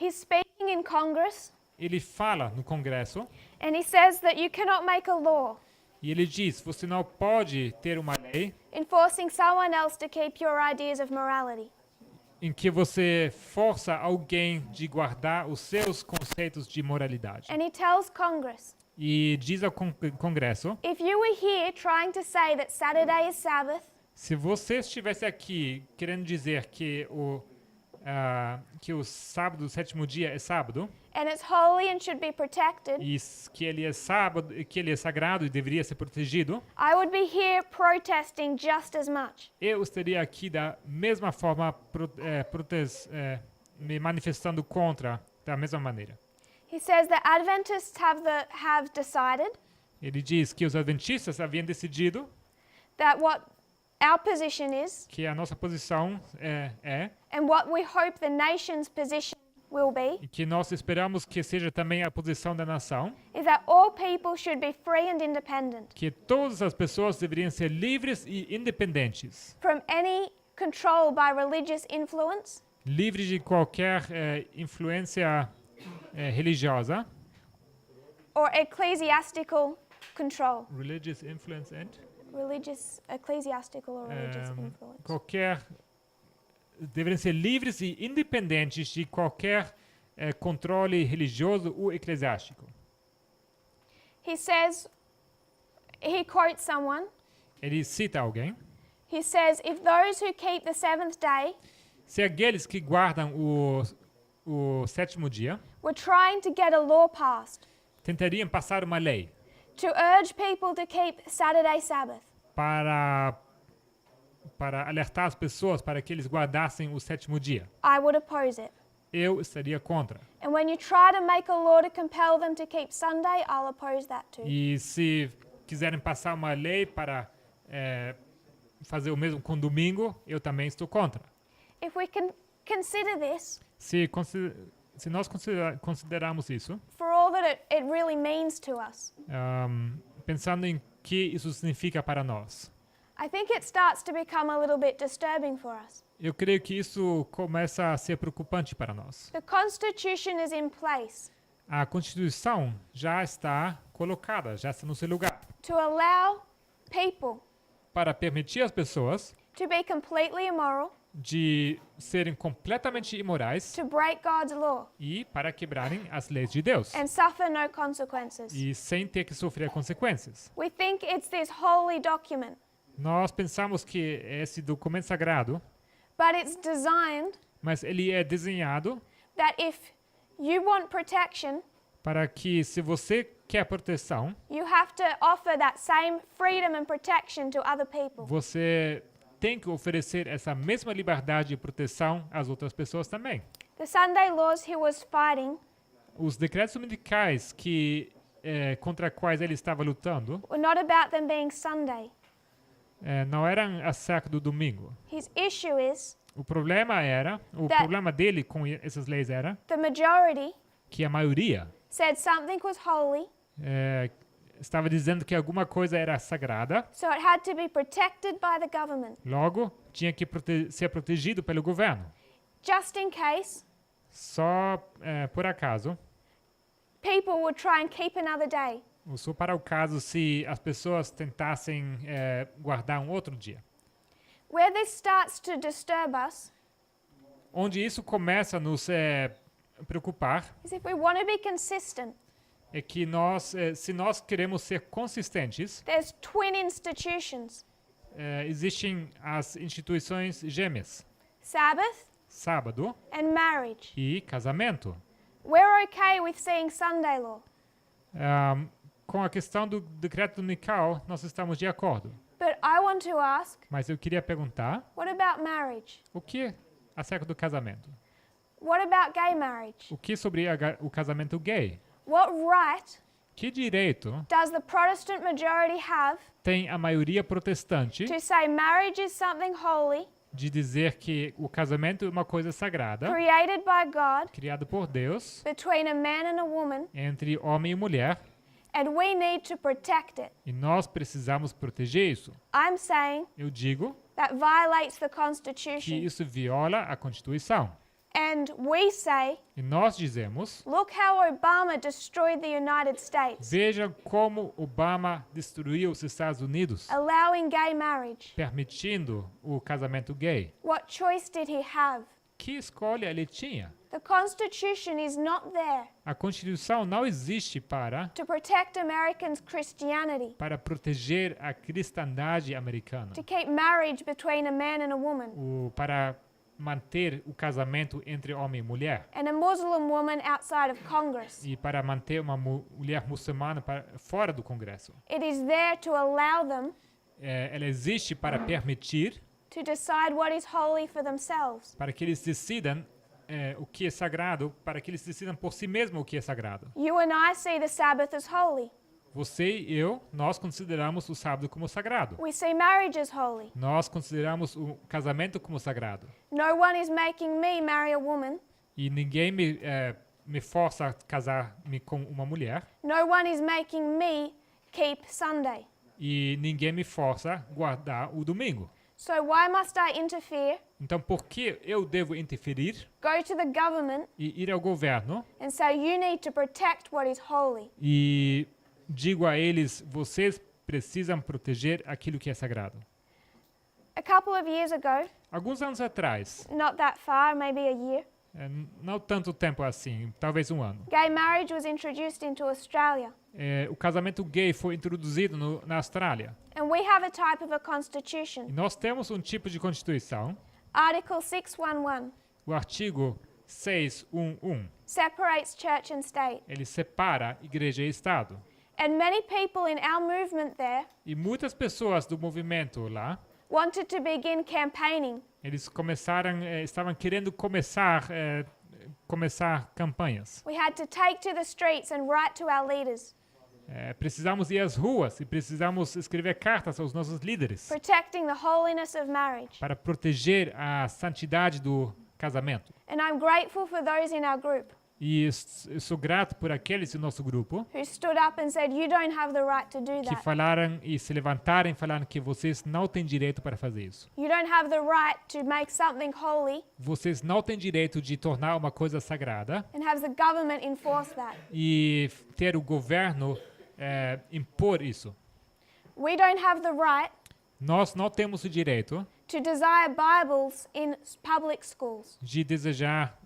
[SPEAKER 1] He's speaking in Congress
[SPEAKER 2] Ele fala no Congresso
[SPEAKER 1] and he says that you cannot make a law
[SPEAKER 2] e ele diz: você não pode ter uma lei
[SPEAKER 1] enforcing someone else to keep your ideas of morality.
[SPEAKER 2] em que você força alguém de guardar os seus conceitos de moralidade.
[SPEAKER 1] And he tells Congress,
[SPEAKER 2] E diz ao Congresso:
[SPEAKER 1] if you were here trying to say that Saturday is Sabbath,
[SPEAKER 2] se você estivesse aqui querendo dizer que o sábado, o sétimo dia é sábado,
[SPEAKER 1] and it's holy and should be protected,
[SPEAKER 2] e que ele é sábado, que ele é sagrado e deveria ser protegido,
[SPEAKER 1] I would be here protesting just as much.
[SPEAKER 2] eu estaria aqui da mesma forma me manifestando contra da mesma maneira.
[SPEAKER 1] He says that Adventists have decided
[SPEAKER 2] Ele diz que os adventistas haviam decidido
[SPEAKER 1] that what our position is
[SPEAKER 2] que a nossa posição é
[SPEAKER 1] and what we hope the nation's position will be
[SPEAKER 2] e que nós esperamos que seja também a posição da nação,
[SPEAKER 1] is that all people should be free and independent
[SPEAKER 2] que todas as pessoas deveriam ser livres e independentes,
[SPEAKER 1] from any control by religious influence
[SPEAKER 2] livres de qualquer influência religiosa,
[SPEAKER 1] or ecclesiastical control.
[SPEAKER 2] religious influence and
[SPEAKER 1] Ecclesiastical or religious influence.
[SPEAKER 2] Deveriam ser livres e independentes de qualquer controle religioso ou eclesiástico.
[SPEAKER 1] He says, he quotes someone,
[SPEAKER 2] Ele cita alguém.
[SPEAKER 1] he says, if those who keep the seventh day
[SPEAKER 2] Se aqueles que guardam o sétimo dia
[SPEAKER 1] were trying to get a law passed
[SPEAKER 2] tentariam passar uma lei
[SPEAKER 1] to urge people to keep Saturday Sabbath,
[SPEAKER 2] para alertar as pessoas para que eles guardassem o sétimo dia,
[SPEAKER 1] I would oppose it.
[SPEAKER 2] eu estaria contra.
[SPEAKER 1] And when you try to make a law to compel them to keep Sunday, I'll oppose that too.
[SPEAKER 2] E se quiserem passar uma lei para fazer o mesmo com domingo, eu também estou contra.
[SPEAKER 1] If we can consider this
[SPEAKER 2] Se nós considerarmos isso,
[SPEAKER 1] for all that it really means to us,
[SPEAKER 2] pensando em que isso significa para nós,
[SPEAKER 1] I think it starts to become a little bit disturbing for us.
[SPEAKER 2] eu creio que isso começa a ser preocupante para nós.
[SPEAKER 1] The Constitution is in place
[SPEAKER 2] A Constituição já está colocada, já está no seu lugar,
[SPEAKER 1] to allow people
[SPEAKER 2] para permitir às pessoas
[SPEAKER 1] to be completely immoral,
[SPEAKER 2] de serem completamente imorais
[SPEAKER 1] to break God's law,
[SPEAKER 2] e para quebrarem as leis de Deus,
[SPEAKER 1] and suffer no consequences.
[SPEAKER 2] e sem ter que sofrer consequências.
[SPEAKER 1] We think it's this holy document,
[SPEAKER 2] Nós pensamos que esse documento sagrado,
[SPEAKER 1] but it's designed
[SPEAKER 2] mas ele é desenhado
[SPEAKER 1] that if you want protection,
[SPEAKER 2] para que, se você quer proteção,
[SPEAKER 1] you have to offer that same freedom and protection to other people.
[SPEAKER 2] você tem que oferecer essa mesma liberdade e proteção às outras pessoas também.
[SPEAKER 1] The Sunday laws he was fighting
[SPEAKER 2] Os decretos dominicais contra quais ele estava lutando
[SPEAKER 1] were not about them being Sunday.
[SPEAKER 2] não eram acerca do domingo.
[SPEAKER 1] His issue is
[SPEAKER 2] O problema dele com essas leis era
[SPEAKER 1] the majority
[SPEAKER 2] que a maioria
[SPEAKER 1] said something was holy,
[SPEAKER 2] estava dizendo que alguma coisa era sagrada,
[SPEAKER 1] so it had to be protected by the government,
[SPEAKER 2] logo tinha que ser protegido pelo governo.
[SPEAKER 1] just in case
[SPEAKER 2] Só por acaso,
[SPEAKER 1] people would try and keep another day.
[SPEAKER 2] Só para o caso se as pessoas tentassem guardar um outro dia.
[SPEAKER 1] Where this starts to disturb us
[SPEAKER 2] Onde isso começa a nos preocupar
[SPEAKER 1] is if we want to be consistent.
[SPEAKER 2] é que nós, se nós queremos ser consistentes,
[SPEAKER 1] There's twin institutions,
[SPEAKER 2] existem as instituições gêmeas,
[SPEAKER 1] Sabbath
[SPEAKER 2] sábado
[SPEAKER 1] and marriage.
[SPEAKER 2] e casamento.
[SPEAKER 1] We're okay with seeing Sunday law,
[SPEAKER 2] Com a questão do decreto unical, nós estamos de acordo.
[SPEAKER 1] but I want to ask,
[SPEAKER 2] Mas eu queria perguntar,
[SPEAKER 1] what about marriage?
[SPEAKER 2] o que acerca do casamento?
[SPEAKER 1] What about gay marriage?
[SPEAKER 2] O que sobre o casamento gay?
[SPEAKER 1] What right
[SPEAKER 2] Que direito
[SPEAKER 1] does the Protestant majority have
[SPEAKER 2] tem a maioria protestante
[SPEAKER 1] to say marriage is something holy,
[SPEAKER 2] de dizer que o casamento é uma coisa sagrada,
[SPEAKER 1] created by God,
[SPEAKER 2] criado por Deus,
[SPEAKER 1] between a man and a woman,
[SPEAKER 2] entre homem e mulher,
[SPEAKER 1] and we need to protect it?
[SPEAKER 2] e nós precisamos proteger isso?
[SPEAKER 1] I'm saying
[SPEAKER 2] Eu digo
[SPEAKER 1] that violates the
[SPEAKER 2] que
[SPEAKER 1] Constitution.
[SPEAKER 2] isso viola a Constituição.
[SPEAKER 1] And we say,
[SPEAKER 2] E nós dizemos,
[SPEAKER 1] look how Obama destroyed the United States,
[SPEAKER 2] veja como Obama destruiu os Estados Unidos,
[SPEAKER 1] allowing gay marriage.
[SPEAKER 2] permitindo o casamento gay.
[SPEAKER 1] What choice did he have?
[SPEAKER 2] Que escolha ele tinha?
[SPEAKER 1] The Constitution is not there
[SPEAKER 2] A Constituição não existe
[SPEAKER 1] to protect Americans' Christianity,
[SPEAKER 2] para proteger a cristandade americana,
[SPEAKER 1] to keep marriage between a man and a woman,
[SPEAKER 2] para manter o casamento entre homem e mulher,
[SPEAKER 1] and a Muslim woman outside of Congress.
[SPEAKER 2] e para manter uma mulher muçulmana fora do Congresso.
[SPEAKER 1] It is there to allow them
[SPEAKER 2] Ela existe para permitir,
[SPEAKER 1] to decide what is holy for themselves.
[SPEAKER 2] para que eles decidam o que é sagrado, para que eles decidam por si mesmos o que é sagrado.
[SPEAKER 1] You and I see the Sabbath as holy.
[SPEAKER 2] Você e eu, nós consideramos o sábado como sagrado.
[SPEAKER 1] We see marriage as holy.
[SPEAKER 2] Nós consideramos o casamento como sagrado.
[SPEAKER 1] No one is making me marry a woman.
[SPEAKER 2] E ninguém me força a casar-me com uma mulher.
[SPEAKER 1] No one is making me keep Sunday.
[SPEAKER 2] E ninguém me força a guardar o domingo.
[SPEAKER 1] So why must I interfere,
[SPEAKER 2] Então, por que eu devo interferir
[SPEAKER 1] go to the government
[SPEAKER 2] e ir ao governo
[SPEAKER 1] and say you need to protect what is holy?
[SPEAKER 2] e digo a eles, vocês precisam proteger aquilo que é sagrado?
[SPEAKER 1] A couple of years ago,
[SPEAKER 2] Alguns anos atrás,
[SPEAKER 1] not that far, maybe a year,
[SPEAKER 2] não tanto tempo assim, talvez um ano,
[SPEAKER 1] gay marriage was introduced into Australia.
[SPEAKER 2] o casamento gay foi introduzido na Austrália.
[SPEAKER 1] And we have a type of a
[SPEAKER 2] E
[SPEAKER 1] constitution.
[SPEAKER 2] nós temos um tipo de constituição,
[SPEAKER 1] Article 611
[SPEAKER 2] o artigo 611.
[SPEAKER 1] separates church and state.
[SPEAKER 2] Ele separa igreja e Estado.
[SPEAKER 1] And many people in our movement there
[SPEAKER 2] E muitas pessoas do movimento lá,
[SPEAKER 1] wanted to begin campaigning
[SPEAKER 2] eles estavam querendo começar campanhas.
[SPEAKER 1] We had to take to the streets and write to our leaders,
[SPEAKER 2] Precisamos ir às ruas e precisamos escrever cartas aos nossos líderes
[SPEAKER 1] protecting the holiness of marriage.
[SPEAKER 2] para proteger a santidade do casamento.
[SPEAKER 1] And I'm grateful for those in our group
[SPEAKER 2] E eu sou grato por aqueles do nosso grupo
[SPEAKER 1] who stood up and said, you don't have the right to do
[SPEAKER 2] que
[SPEAKER 1] that.
[SPEAKER 2] falaram e se levantaram e falaram que vocês não têm direito para fazer isso.
[SPEAKER 1] You don't have the right to make something holy
[SPEAKER 2] Vocês não têm direito de tornar uma coisa sagrada
[SPEAKER 1] and have the government enforce that.
[SPEAKER 2] e ter o governo impor isso.
[SPEAKER 1] We don't have the right
[SPEAKER 2] Nós não temos o direito
[SPEAKER 1] to desire Bibles in public schools.
[SPEAKER 2] de desejar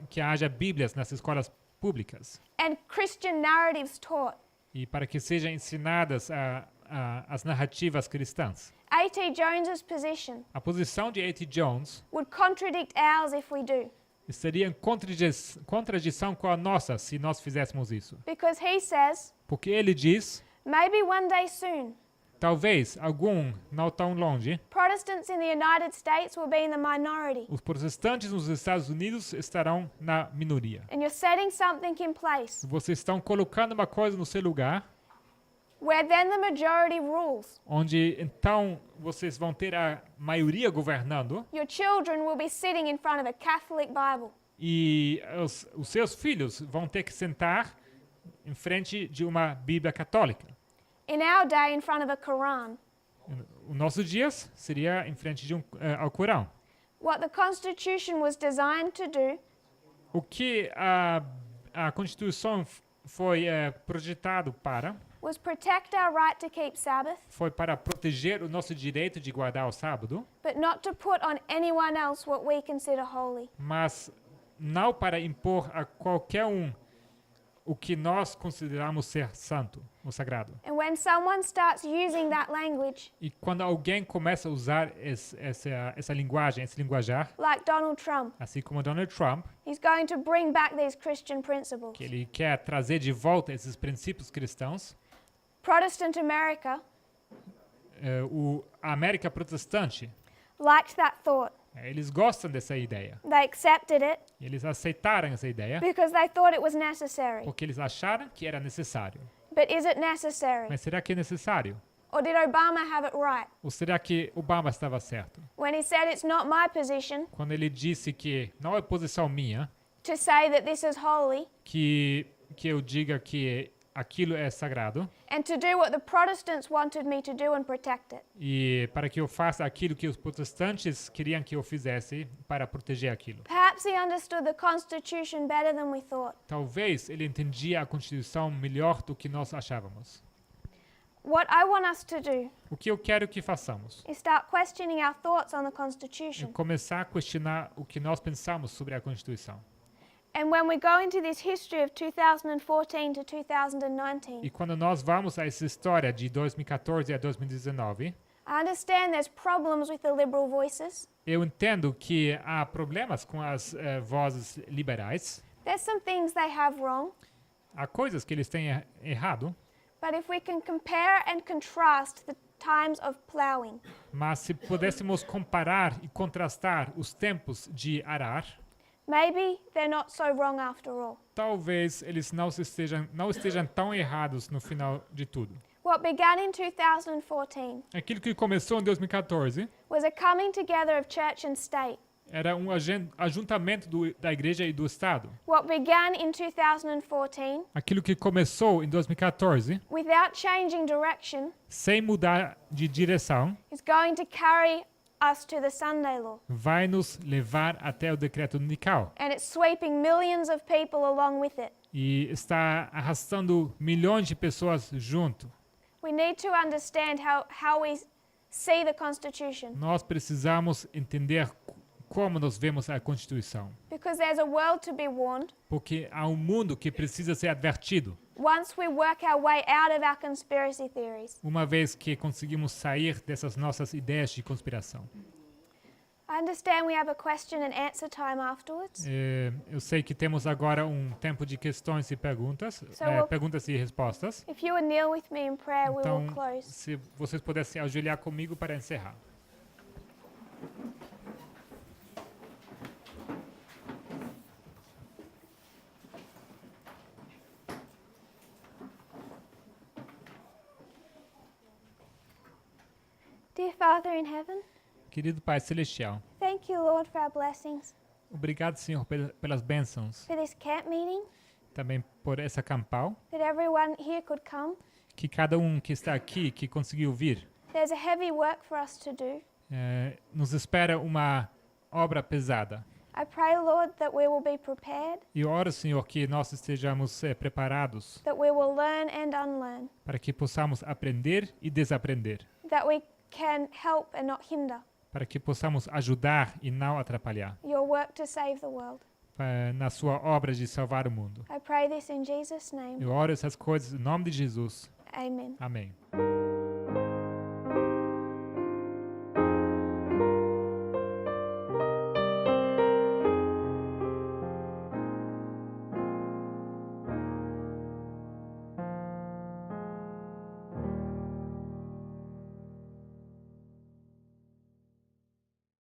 [SPEAKER 2] que haja Bíblias nas escolas públicas
[SPEAKER 1] And Christian narratives taught.
[SPEAKER 2] e para que sejam ensinadas as narrativas cristãs.
[SPEAKER 1] A.T. Jones's position
[SPEAKER 2] A posição de A.T. Jones
[SPEAKER 1] would contradict ours if we do,
[SPEAKER 2] estaria em contradição com a nossa se nós fizéssemos isso.
[SPEAKER 1] because he says,
[SPEAKER 2] Porque ele diz,
[SPEAKER 1] maybe one day soon,
[SPEAKER 2] talvez não tão longe,
[SPEAKER 1] Protestants in the United States will be in the minority.
[SPEAKER 2] os protestantes nos Estados Unidos estarão na minoria.
[SPEAKER 1] And you're setting something in place
[SPEAKER 2] Vocês estão colocando uma coisa no seu lugar,
[SPEAKER 1] where then the majority rules.
[SPEAKER 2] onde então vocês vão ter a maioria governando
[SPEAKER 1] Your children will be sitting in front of a Catholic Bible.
[SPEAKER 2] e os seus filhos vão ter que sentar em frente de uma Bíblia católica.
[SPEAKER 1] In our day, in front of a Quran.
[SPEAKER 2] Os nossos dias seria em frente de ao Corão.
[SPEAKER 1] What the Constitution was designed to do
[SPEAKER 2] O que a a Constituição foi projetado para
[SPEAKER 1] was protect our right to keep Sabbath,
[SPEAKER 2] foi para proteger o nosso direito de guardar o sábado,
[SPEAKER 1] but not to put on anyone else what we consider holy.
[SPEAKER 2] mas não para impor a qualquer um o que nós consideramos ser santo ou sagrado.
[SPEAKER 1] And when someone starts using that language,
[SPEAKER 2] E quando alguém começa a usar essa linguagem, esse linguajar,
[SPEAKER 1] like Donald Trump,
[SPEAKER 2] assim como Donald Trump,
[SPEAKER 1] he's going to bring back these Christian principles.
[SPEAKER 2] que ele quer trazer de volta esses princípios cristãos,
[SPEAKER 1] Protestant America
[SPEAKER 2] a América protestante,
[SPEAKER 1] liked that thought.
[SPEAKER 2] eles gostam dessa ideia.
[SPEAKER 1] They accepted it
[SPEAKER 2] Eles aceitaram essa ideia
[SPEAKER 1] because they thought it was necessary.
[SPEAKER 2] porque eles acharam que era necessário.
[SPEAKER 1] But is it necessary?
[SPEAKER 2] Mas será que é necessário?
[SPEAKER 1] Or did Obama have it right
[SPEAKER 2] Ou será que Obama estava certo?
[SPEAKER 1] when he said it's not my position
[SPEAKER 2] Quando ele disse que não é posição minha
[SPEAKER 1] to say that this is holy
[SPEAKER 2] que eu diga que aquilo é sagrado
[SPEAKER 1] and to do what the Protestants wanted me to do and protect it?
[SPEAKER 2] e para que eu faça aquilo que os protestantes queriam que eu fizesse para proteger aquilo.
[SPEAKER 1] Perhaps he understood the Constitution better than we thought.
[SPEAKER 2] Talvez ele entendia a Constituição melhor do que nós achávamos.
[SPEAKER 1] What I want us to do
[SPEAKER 2] O que eu quero que façamos
[SPEAKER 1] is start questioning our thoughts on the
[SPEAKER 2] é
[SPEAKER 1] Constitution.
[SPEAKER 2] começar a questionar o que nós pensamos sobre a Constituição.
[SPEAKER 1] And when we go into this history of 2014 to 2019,
[SPEAKER 2] E quando nós vamos a essa história de 2014 a 2019,
[SPEAKER 1] I understand there's problems with the liberal voices.
[SPEAKER 2] eu entendo que há problemas com as vozes liberais,
[SPEAKER 1] There's some things they have wrong.
[SPEAKER 2] há coisas que eles têm errado,
[SPEAKER 1] But if we can compare and contrast the times of plowing
[SPEAKER 2] mas se pudéssemos comparar e contrastar os tempos de arar,
[SPEAKER 1] maybe they're not so wrong after all.
[SPEAKER 2] talvez eles não estejam tão errados no final de tudo.
[SPEAKER 1] What began in 2014
[SPEAKER 2] Aquilo que começou em 2014
[SPEAKER 1] was a coming together of church and state.
[SPEAKER 2] era um ajuntamento da igreja e do Estado.
[SPEAKER 1] What began in 2014,
[SPEAKER 2] Aquilo que começou em 2014,
[SPEAKER 1] without changing direction,
[SPEAKER 2] sem mudar de direção,
[SPEAKER 1] is going to carry us to the Sunday law.
[SPEAKER 2] vai nos levar até o decreto unical.
[SPEAKER 1] And it's sweeping millions of people along with it.
[SPEAKER 2] E está arrastando milhões de pessoas junto.
[SPEAKER 1] We need to understand how we see the Constitution,
[SPEAKER 2] Nós precisamos entender como nós vemos a Constituição.
[SPEAKER 1] because there's a world to be warned.
[SPEAKER 2] Porque há um mundo que precisa ser advertido.
[SPEAKER 1] Once we work our way out of our conspiracy theories.
[SPEAKER 2] Uma vez que conseguimos sair dessas nossas ideias de conspiração.
[SPEAKER 1] I understand we have a question and answer time afterwards.
[SPEAKER 2] Eu sei que temos agora um tempo de questões e perguntas,
[SPEAKER 1] we'll-
[SPEAKER 2] perguntas e respostas.
[SPEAKER 1] If you would kneel with me in prayer, we
[SPEAKER 2] Então,
[SPEAKER 1] will close.
[SPEAKER 2] se vocês pudessem ajoelhar comigo para encerrar.
[SPEAKER 1] Dear Father in heaven,
[SPEAKER 2] Querido Pai Celestial,
[SPEAKER 1] thank you, Lord, for our blessings,
[SPEAKER 2] obrigado, Senhor, pelas bênçãos,
[SPEAKER 1] for this camp meeting,
[SPEAKER 2] também por essa campal,
[SPEAKER 1] that everyone here could come.
[SPEAKER 2] que cada um que está aqui, que conseguiu vir,
[SPEAKER 1] There's a heavy work for us to do.
[SPEAKER 2] nos espera uma obra pesada.
[SPEAKER 1] I pray, Lord, that we will be prepared,
[SPEAKER 2] E oro, Senhor, que nós estejamos preparados
[SPEAKER 1] that we will learn and unlearn,
[SPEAKER 2] para que possamos aprender e desaprender,
[SPEAKER 1] that we can help and not hinder
[SPEAKER 2] para que possamos ajudar e não atrapalhar
[SPEAKER 1] your work to save the world.
[SPEAKER 2] na sua obra de salvar o mundo.
[SPEAKER 1] I pray this in Jesus' name.
[SPEAKER 2] Eu oro essas coisas em nome de Jesus.
[SPEAKER 1] Amen.
[SPEAKER 2] Amém.